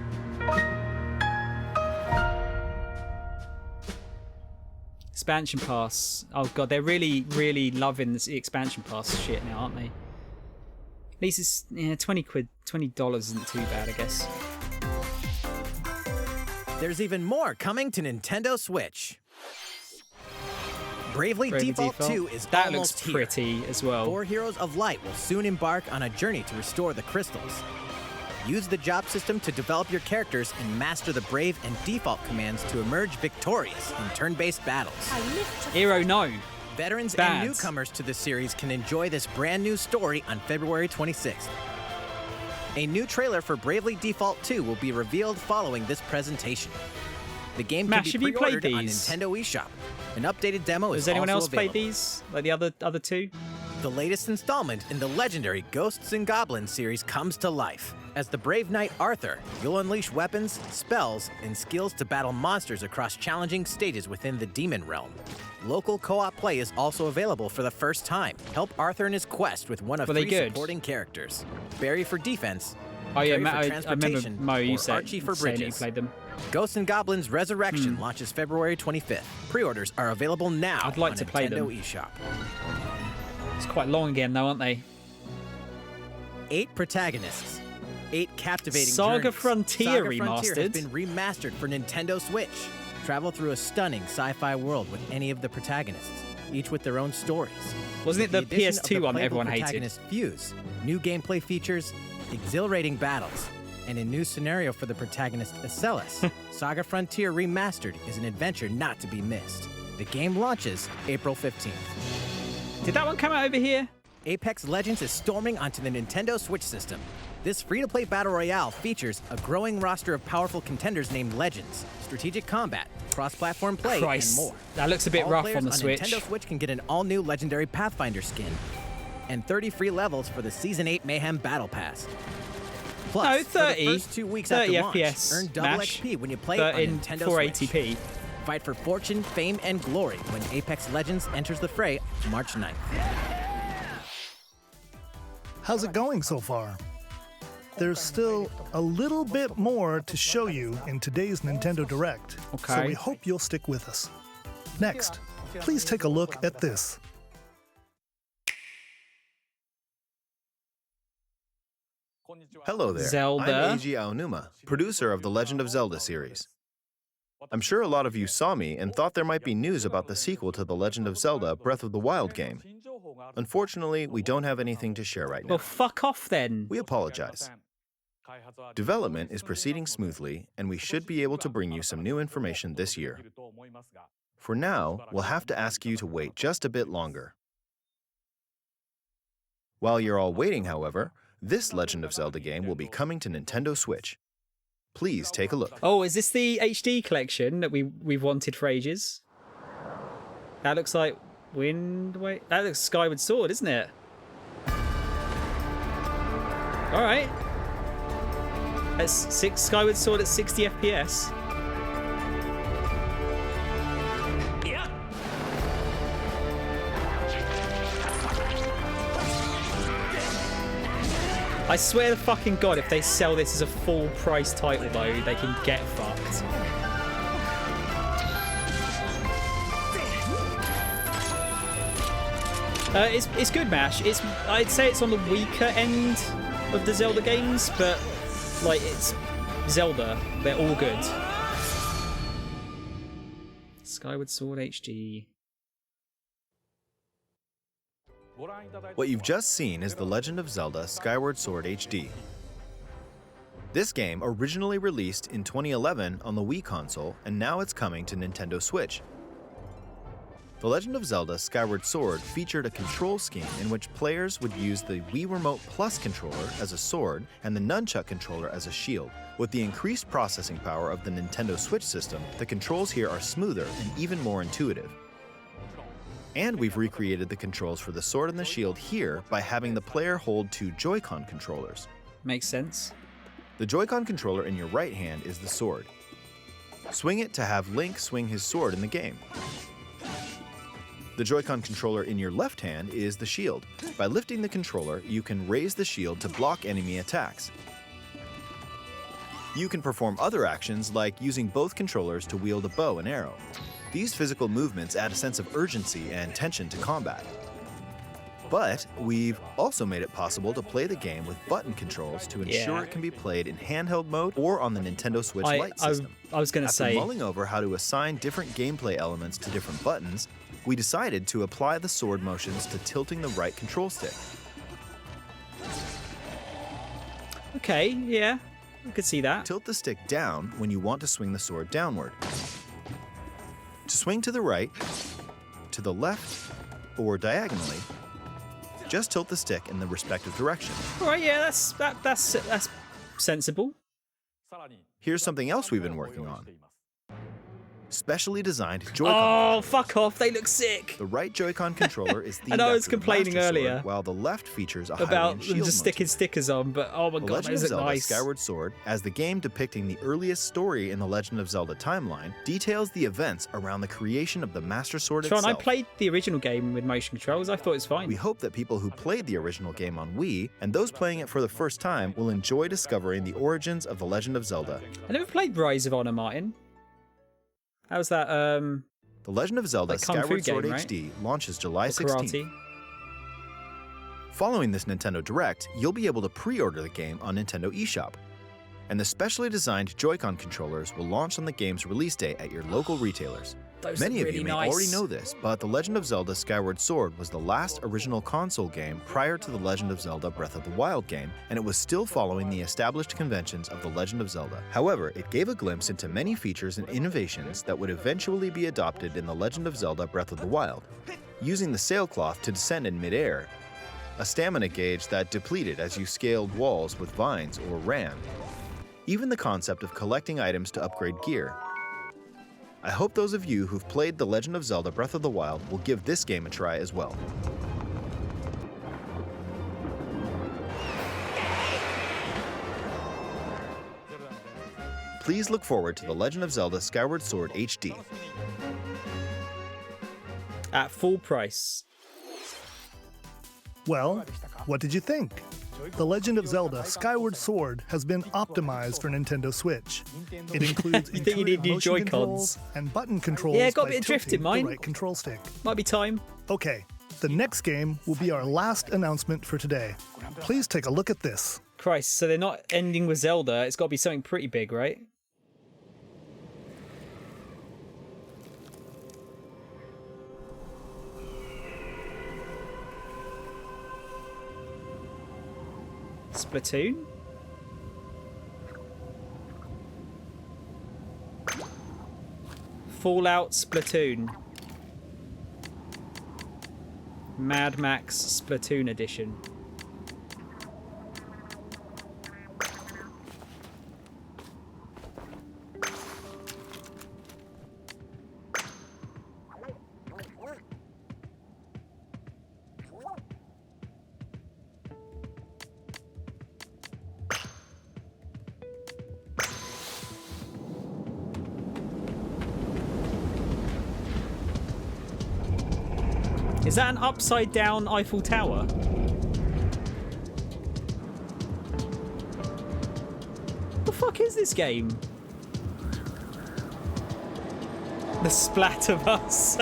Expansion Pass. Oh god, they're really, really loving this expansion pass shit now, aren't they? At least it's, yeah, $20 isn't too bad, I guess. There's even more coming to Nintendo Switch. Bravely Default 2 is that almost looks here. pretty as well. 4 Heroes of Light will soon embark on a journey to restore the crystals. Use the job system to develop your characters and master the Brave and Default commands to emerge victorious in turn-based battles. Hero, no. Veterans Bad. and newcomers to the series can enjoy this brand new story on February 26th. A new trailer for Bravely Default 2 will be revealed following this presentation. The game can Mash, be have you played pre-ordered on these? Nintendo eShop. An updated demo is Has anyone also else played available. these? Like the other 2? The latest installment in the legendary Ghosts and Goblins series comes to life. As the brave knight Arthur, you'll unleash weapons, spells, and skills to battle monsters across challenging stages within the Demon Realm. Local co-op play is also available for the first time. Help Arthur in his quest with one of Were they 3 good? supporting characters. Barry for defense, Oh yeah, Terry Matt, for I remember transportation, Mo, you or said Archie for saying that you bridges. played them. Ghosts and Goblins Resurrection launches February 25th. Pre-orders are available now I'd like on to play Nintendo them. eShop. It's quite long again though, aren't they? 8 protagonists. 8 captivating Saga journeys. Frontier Saga Frontier has remastered. been remastered for Nintendo Switch. Travel through a stunning sci-fi world with any of the protagonists, each with their own stories. Wasn't it With the addition of PS2 one playable everyone hated? protagonist fuse, new gameplay features, exhilarating battles, and a new scenario for the protagonist Acellus. Saga Frontier Remastered is an adventure not to be missed. The game launches April 15th. Did that one come out over here? Apex Legends is storming onto the Nintendo Switch system. This free-to-play battle royale features a growing roster of powerful contenders named Legends, strategic combat, cross-platform play, Christ, and more. that looks a bit All rough players on the Switch. Nintendo Switch can get an all-new legendary Pathfinder skin and 30 free levels for the Season 8 Mayhem Battle Pass. Plus, No, for 30. the first 2 weeks 30 after launch, FPS, earn double Mash, XP when you play but on in Nintendo 480p. Switch. Fight for fortune, fame, and glory when Apex Legends enters the fray March 9th. How's it going so far? There's still a little bit more to show you in today's Nintendo Direct, so Okay. we hope you'll stick with us. Next, please take a look at this. Hello there. Zelda. I'm Eiji Aonuma, producer of the Legend of Zelda series. I'm sure a lot of you saw me and thought there might be news about the sequel to the Legend of Zelda Breath of the Wild game. Unfortunately, we don't have anything to share right now. Well, fuck off then. We apologize. Development is proceeding smoothly, and we should be able to bring you some new information this year. For now, we'll have to ask you to wait just a bit longer. While you're all waiting, however, this Legend of Zelda game will be coming to Nintendo Switch. Please take a look. Oh, is this the HD collection that we've wanted for ages? That looks like that looks Skyward Sword, isn't it? All right. That's Skyward Sword at 60 FPS. I swear to fucking God, if they sell this as a full price title though, they can get fucked. It's good, Mash. I'd say it's on the weaker end of the Zelda games, but like it's Zelda. They're all good. Skyward Sword HD. What you've just seen is The Legend of Zelda Skyward Sword HD. This game originally released in 2011 on the Wii console, and now it's coming to Nintendo Switch. The Legend of Zelda Skyward Sword featured a control scheme in which players would use the Wii Remote Plus controller as a sword and the Nunchuck controller as a shield. With the increased processing power of the Nintendo Switch system, the controls here are smoother and even more intuitive. And we've recreated the controls for the sword and the shield here by having the player hold two Joy-Con controllers. Makes sense. The Joy-Con controller in your right hand is the sword. Swing it to have Link swing his sword in the game. The Joy-Con controller in your left hand is the shield. By lifting the controller, you can raise the shield to block enemy attacks. You can perform other actions like using both controllers to wield a bow and arrow. These physical movements add a sense of urgency and tension to combat. But we've also made it possible to play the game with button controls to ensure it can be played in handheld mode or on the Nintendo Switch Lite system. I was going to say, after mulling over how to assign different gameplay elements to different buttons, we decided to apply the sword motions to tilting the right control stick. Okay, yeah, I could see that. Tilt the stick down when you want to swing the sword downward. To swing to the right, to the left, or diagonally, just tilt the stick in the respective direction. All right, yeah, that's sensible. Here's something else we've been working on. Specially designed Joy-Con. Oh, fuck off! They look sick. The right Joy-Con controller is themed and I was after the complaining Master earlier Sword, while the left features a about Hylian shield them just sticking motif. stickers on, but oh my The god, Legend of those look Zelda nice. Skyward Sword, as the game depicting the earliest story in the Legend of Zelda timeline, details the events around the creation of the Master Sword Tron, itself. I played the original game with motion controls. I thought it was fine. We hope that people who played the original game on Wii, and those playing it for the first time, will enjoy discovering the origins of the Legend of Zelda. I never played Rise of Honor, Martin. How's that? The Legend of Zelda Like Kung Fu Skyward Sword game, right? HD launches July Or 16th. karate. Following this Nintendo Direct, you'll be able to pre-order the game on Nintendo eShop. And the specially designed Joy-Con controllers will launch on the game's release day at your local retailers. Those Many look of you really may nice. already know this, but The Legend of Zelda Skyward Sword was the last original console game prior to The Legend of Zelda Breath of the Wild game, and it was still following the established conventions of The Legend of Zelda. However, it gave a glimpse into many features and innovations that would eventually be adopted in The Legend of Zelda Breath of the Wild. Using the sailcloth to descend in midair, a stamina gauge that depleted as you scaled walls with vines or ran, even the concept of collecting items to upgrade gear. I hope those of you who've played The Legend of Zelda Breath of the Wild will give this game a try as well. Please look forward to The Legend of Zelda Skyward Sword HD. At full price. Well, what did you think? The Legend of Zelda Skyward Sword has been optimized for Nintendo Switch. It includes You think you need intuitive new motion Joy-Cons? controls and button controls Yeah, got a by bit of drift in tilting mine. the right control stick. Might be time. Okay, the next game will be our last announcement for today. Please take a look at this. Christ, so they're not ending with Zelda. It's got to be something pretty big, right? Splatoon? Fallout Splatoon. Mad Max Splatoon Edition. Is that an upside down Eiffel Tower? What the fuck is this game? The Splat of Us.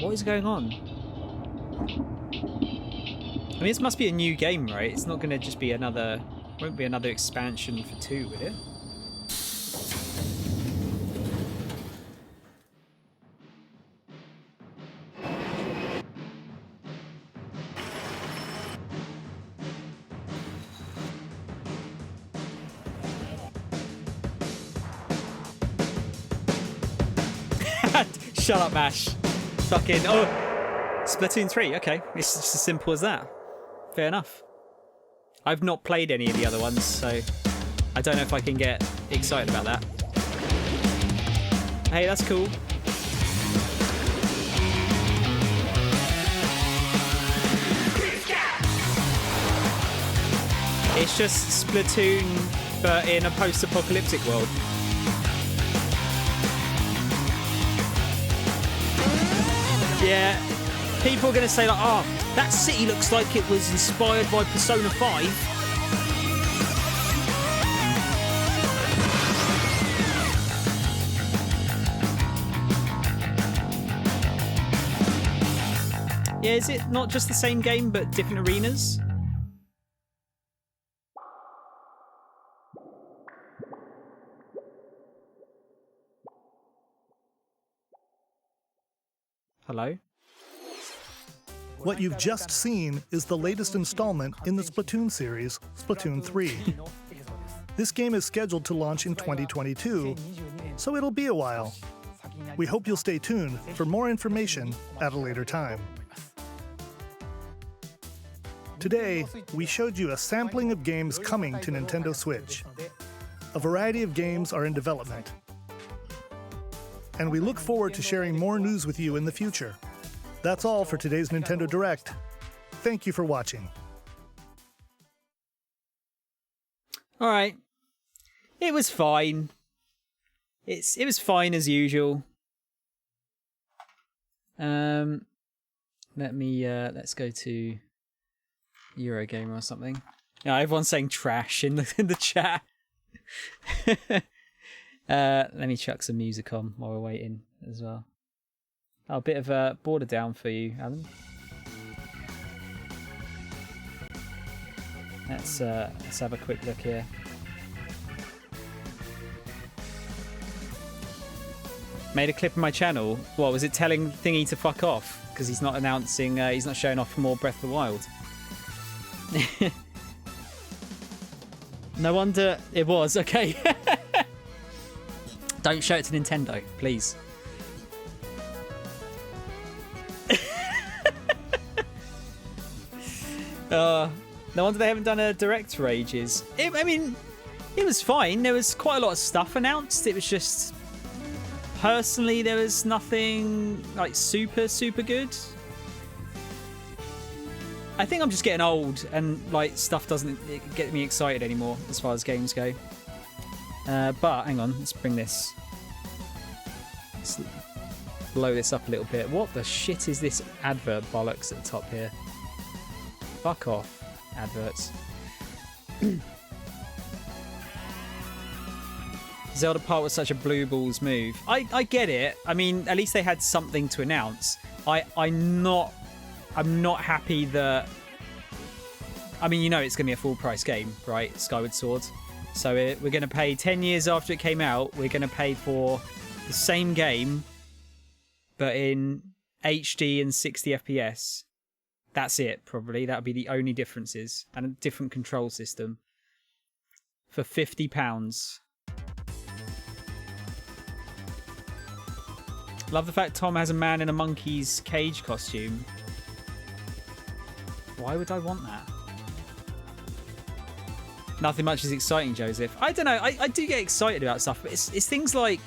What is going on? I mean, this must be a new game, right? It's not going to just be another... Won't be another expansion for 2, will it? Shut up, Mash. Fucking... Oh! Splatoon 3, okay. It's just as simple as that. Fair enough. I've not played any of the other ones, so I don't know if I can get excited about that. Hey, that's cool. It's just Splatoon, but in a post-apocalyptic world. Yeah, people are going to say, like, oh, that city looks like it was inspired by Persona 5. Yeah, is it not just the same game, but different arenas? Hello? What you've just seen is the latest installment in the Splatoon series, Splatoon 3. This game is scheduled to launch in 2022, so it'll be a while. We hope you'll stay tuned for more information at a later time. Today, we showed you a sampling of games coming to Nintendo Switch. A variety of games are in development. And we look forward to sharing more news with you in the future. That's all for today's Nintendo Direct. Thank you for watching. All right. It was fine. It was fine as usual. Let's go to Eurogamer or something. Yeah, everyone's saying trash in the chat. Let me chuck some music on while we're waiting as well. Oh, a bit of a border down for you, Alan. Let's have a quick look here. Made a clip of my channel. What was it telling Thingy to fuck off because he's not announcing? He's not showing off more Breath of the Wild. No wonder it was. Okay. Don't show it to Nintendo, please. No wonder they haven't done a direct for ages. I mean, it was fine. There was quite a lot of stuff announced. It was just... Personally, there was nothing like super good. I think I'm just getting old and like stuff doesn't get me excited anymore as far as games go. But hang on, let's bring this. Let's blow this up a little bit. What the shit is this advert bollocks at the top here? Fuck off, adverts. Zelda part was such a blue balls move. I get it. I mean, at least they had something to announce. I'm not happy that... I mean, you know it's going to be a full price game, right? Skyward Sword. So we're going to pay 10 years after it came out. We're going to pay for the same game, but in HD and 60 FPS. That's it, probably. That would be the only differences. And a different control system. For £50. Love the fact Tom has a man in a monkey's cage costume. Why would I want that? Nothing much is exciting, Joseph. I don't know. I do get excited about stuff, but it's things like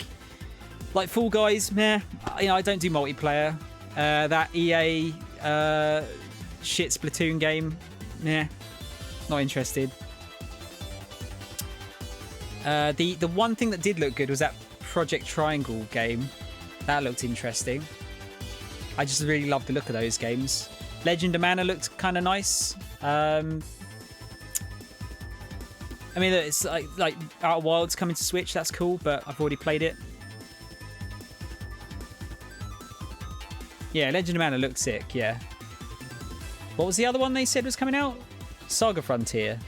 Fall Guys. Meh. You know, I don't do multiplayer. That EA shit Splatoon game. Nah. Not interested. The one thing that did look good was that Project Triangle game. That looked interesting. I just really love the look of those games. Legend of Mana looked kind of nice. I mean, it's like Outer Wilds coming to Switch. That's cool, but I've already played it. Yeah, Legend of Mana looked sick, yeah. What was the other one they said was coming out? Saga Frontier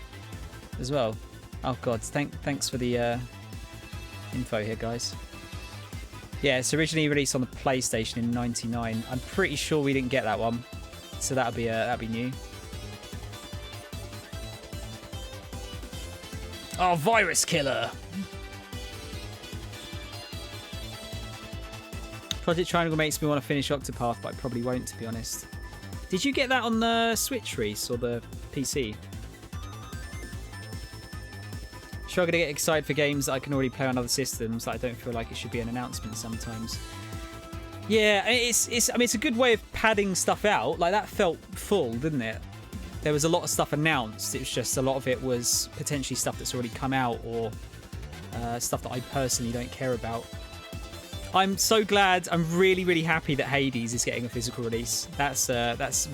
as well. Oh god, thanks for the info here, guys. Yeah, it's originally released on the PlayStation in '99. I'm pretty sure we didn't get that one, so that'll be new. Oh, Virus Killer! Project Triangle makes me want to finish Octopath, but I probably won't, to be honest. Did you get that on the Switch, Reese, or the PC? Sure, I'm gonna get excited for games that I can already play on other systems that I don't feel like it should be an announcement sometimes. Yeah, it's a good way of padding stuff out. Like, that felt full, didn't it? There was a lot of stuff announced. It was just a lot of it was potentially stuff that's already come out, or stuff that I personally don't care about. I'm so glad. I'm really, really happy that Hades is getting a physical release. That's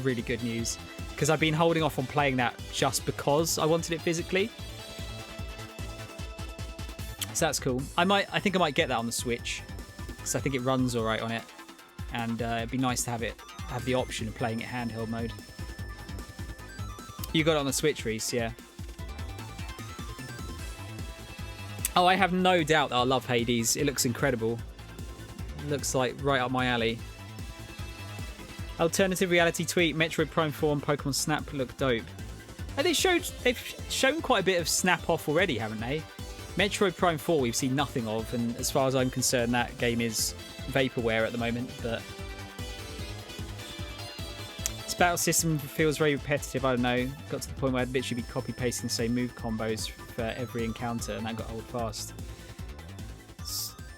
really good news, because I've been holding off on playing that just because I wanted it physically. So that's cool. I think I might get that on the Switch, because I think it runs all right on it, and it'd be nice to have the option of playing it handheld mode. You got it on the Switch, Reese, yeah. Oh, I have no doubt that I'll love Hades. It looks incredible. Looks like right up my alley. Alternative reality tweet: Metroid Prime 4 and Pokemon Snap look dope. And they've shown quite a bit of Snap off already, haven't they? Metroid Prime 4 we've seen nothing of, and as far as I'm concerned, that game is vaporware at the moment. But this battle system feels very repetitive. I don't know. Got to the point where I'd literally be copy pasting the same move combos for every encounter, and that got old fast.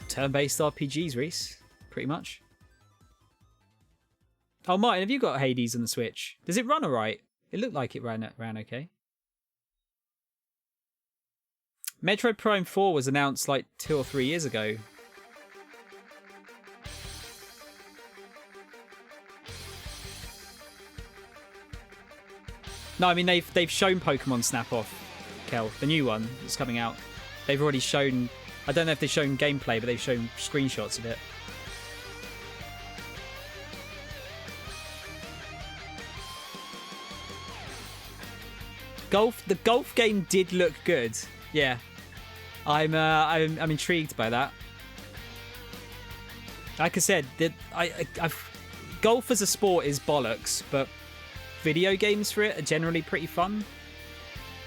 Turn-based RPGs, Reese. Pretty much. Oh, Martin, have you got Hades on the Switch? Does it run alright? It looked like it ran okay. Metroid Prime 4 was announced like 2 or 3 years ago. No, I mean, they've shown Pokemon Snap Off, Kel. The new one that's coming out. They've already shown... I don't know if they've shown gameplay, but they've shown screenshots of it. The golf game did look good. Yeah, I'm intrigued by that. Like I said, golf as a sport is bollocks, but video games for it are generally pretty fun.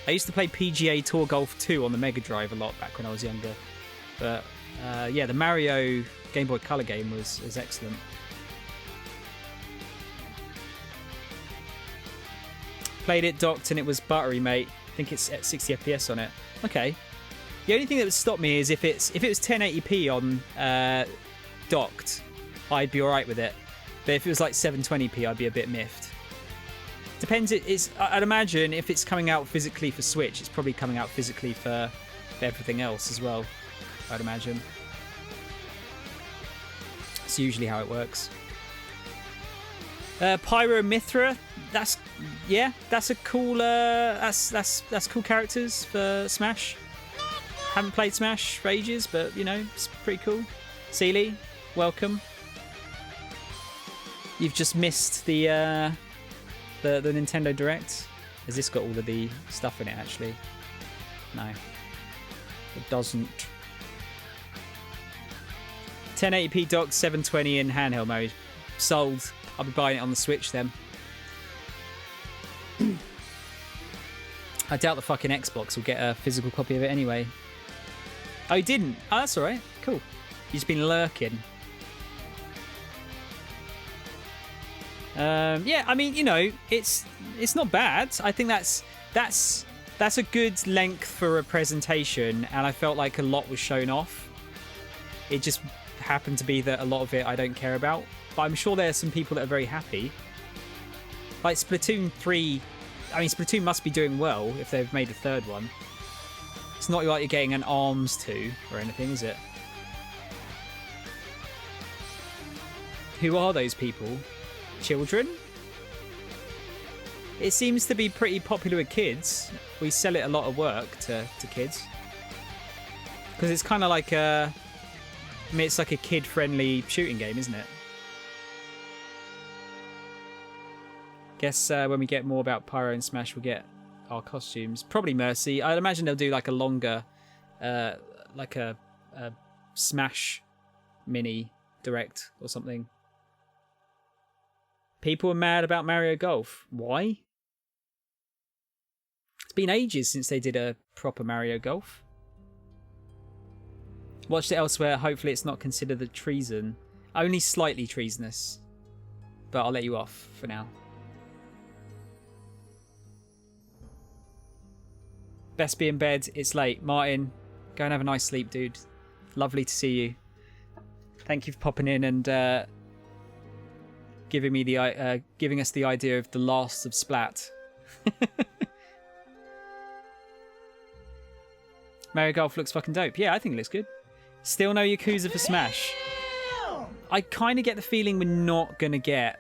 I used to play PGA Tour Golf 2 on the Mega Drive a lot back when I was younger. But yeah, the Mario Game Boy Color game was excellent. Played it docked and it was buttery, mate. I think it's at 60 FPS on it. Okay. The only thing that would stop me is if it was 1080p on docked, I'd be alright with it. But if it was like 720p, I'd be a bit miffed. Depends. I'd imagine if it's coming out physically for Switch, it's probably coming out physically for everything else as well. I'd imagine. It's usually how it works. Pyro Mithra, that's a cool that's cool characters for Smash. Haven't played Smash for ages, but you know, it's pretty cool. Sealy, welcome. You've just missed the Nintendo Direct. Has this got all of the stuff in it actually? No. It doesn't. 1080p docked, 720 in handheld mode. Sold. I'll be buying it on the Switch then. I doubt the fucking Xbox will get a physical copy of it anyway. Oh, you didn't? Oh, that's alright. Cool. You've just been lurking. Yeah, I mean, you know, it's not bad. I think that's a good length for a presentation, and I felt like a lot was shown off. It just happened to be that a lot of it I don't care about. But I'm sure there are some people that are very happy. Like Splatoon 3... I mean, Splatoon must be doing well if they've made a third one. It's not like you're getting an ARMS 2 or anything, is it? Who are those people? Children? It seems to be pretty popular with kids. We sell it a lot of work to kids. Because it's kind of like a... I mean, it's like a kid-friendly shooting game, isn't it? Guess when we get more about Pyro and Smash, we'll get our costumes. Probably Mercy. I'd imagine they'll do like a longer, like a Smash mini direct or something. People are mad about Mario Golf. Why? It's been ages since they did a proper Mario Golf. Watched it elsewhere. Hopefully it's not considered a treason. Only slightly treasonous. But I'll let you off for now. Best be in bed. It's late. Martin, go and have a nice sleep, dude. Lovely to see you. Thank you for popping in and giving us the idea of the last of Splat. Mario Golf looks fucking dope. Yeah, I think it looks good. Still no Yakuza for Smash. I kind of get the feeling we're not going to get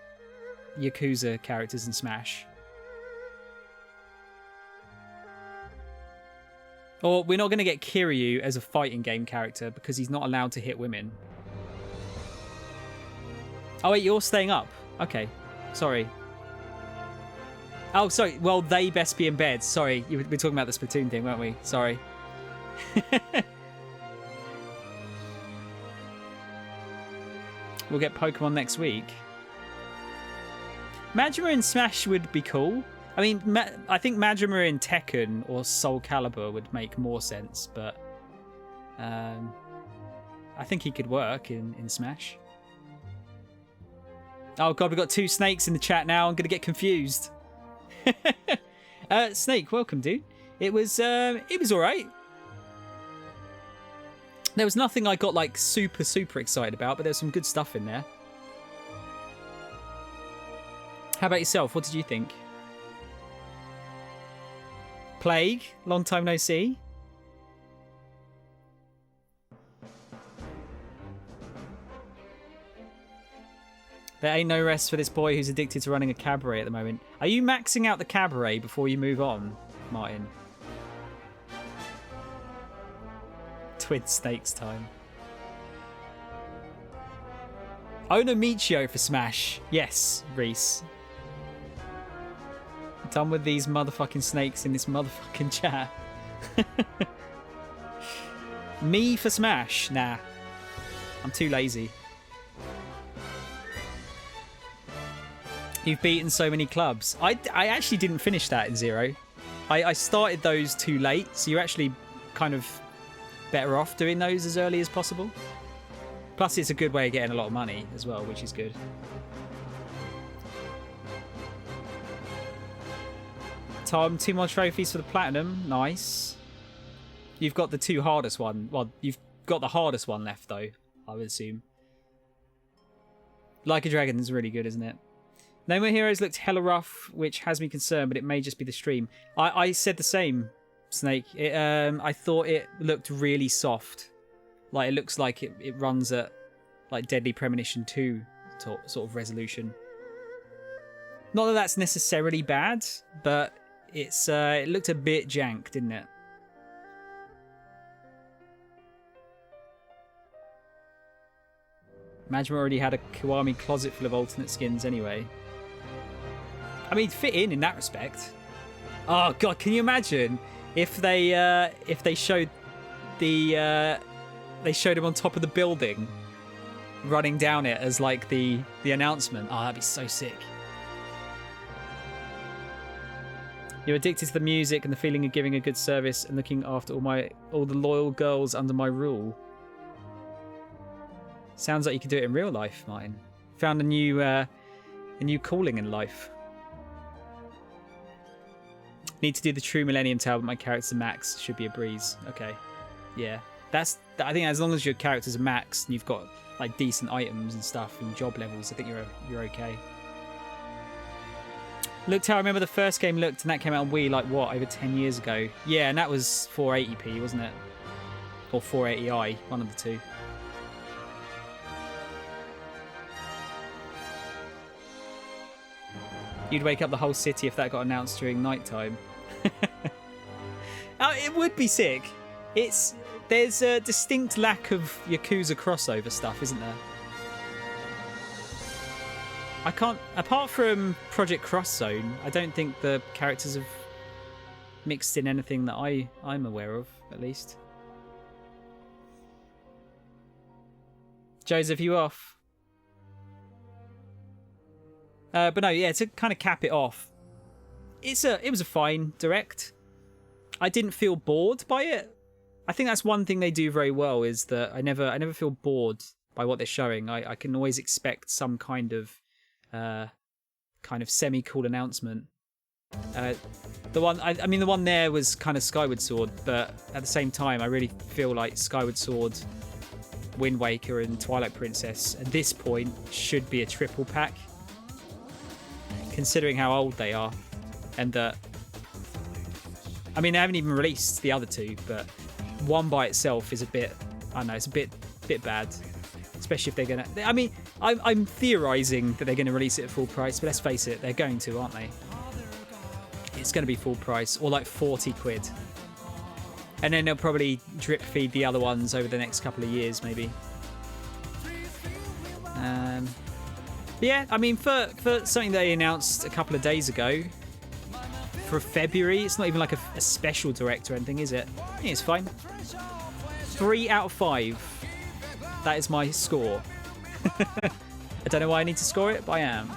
Yakuza characters in Smash. Or we're not going to get Kiryu as a fighting game character because he's not allowed to hit women. Oh wait, you're staying up. Okay, sorry. Oh, sorry. Well, they best be in bed. Sorry, we're talking about the Splatoon thing, weren't we? Sorry. We'll get Pokemon next week. Majima in Smash would be cool. I mean, I think Majima in Tekken or Soul Calibur would make more sense, but I think he could work in Smash. Oh god, we've got 2 snakes in the chat now. I'm gonna get confused. Snake, welcome, dude. It was all right. There was nothing I got like super excited about, but there's some good stuff in there. How about yourself? What did you think? Plague, long time no see. There ain't no rest for this boy who's addicted to running a cabaret at the moment. Are you maxing out the cabaret before you move on, Martin? Twin Snakes time. Onomichio for Smash. Yes, Reese. Done with these motherfucking snakes in this motherfucking chat. Me for Smash? Nah. I'm too lazy. You've beaten so many clubs. I actually didn't finish that in Zero. I started those too late, so you're actually kind of better off doing those as early as possible. Plus, it's a good way of getting a lot of money as well, which is good. Tom, 2 more trophies for the platinum. Nice. You've got the 2 hardest one. Well, you've got the hardest one left, though, I would assume. Like a Dragon is really good, isn't it? No More Heroes looked hella rough, which has me concerned, but it may just be the stream. I said the same, Snake. I thought it looked really soft. Like, it looks like it runs at like Deadly Premonition 2 sort of resolution. Not that that's necessarily bad, but it looked a bit jank, didn't it? Majima already had a Kiwami closet full of alternate skins anyway. I mean, fit in that respect. Oh god, can you imagine if they showed they showed him on top of the building, running down it as like the announcement? Oh, that'd be so sick. You're addicted to the music and the feeling of giving a good service and looking after all the loyal girls under my rule. Sounds like you could do it in real life, Martin. Found a new calling in life. Need to do the true Millennium Tale, but my character's a max. Should be a breeze. Okay. Yeah. I think as long as your character's a max and you've got like decent items and stuff and job levels, I think you're okay. Looked how I remember the first game looked, and that came out on Wii like what, over 10 years ago. Yeah, and that was 480p, wasn't it? Or 480i, one of the two. You'd wake up the whole city if that got announced during nighttime. Oh, it would be sick. There's a distinct lack of Yakuza crossover stuff, isn't there? I can't, apart from Project Cross Zone, I don't think the characters have mixed in anything that I'm aware of, at least. Joseph, you off? But no, yeah, to kind of cap it off, it was a fine direct. I didn't feel bored by it. I think that's one thing they do very well, is that I never feel bored by what they're showing. I can always expect some kind of semi-cool announcement. The one there was kind of Skyward Sword, but at the same time, I really feel like Skyward Sword, Wind Waker, and Twilight Princess at this point should be a triple pack, considering how old they are, and that. I mean, they haven't even released the other two, but one by itself is a bit. I don't know, it's a bit bad, especially if they're gonna. I mean, I'm theorizing that they're going to release it at full price, but let's face it, they're going to, aren't they? It's going to be full price, or like 40 quid. And then they'll probably drip feed the other ones over the next couple of years, maybe. Yeah, I mean, for something they announced a couple of days ago, for February, it's not even like a special direct or anything, is it? Yeah, it's fine. 3 out of 5. That is my score. I don't know why I need to score it, but I am.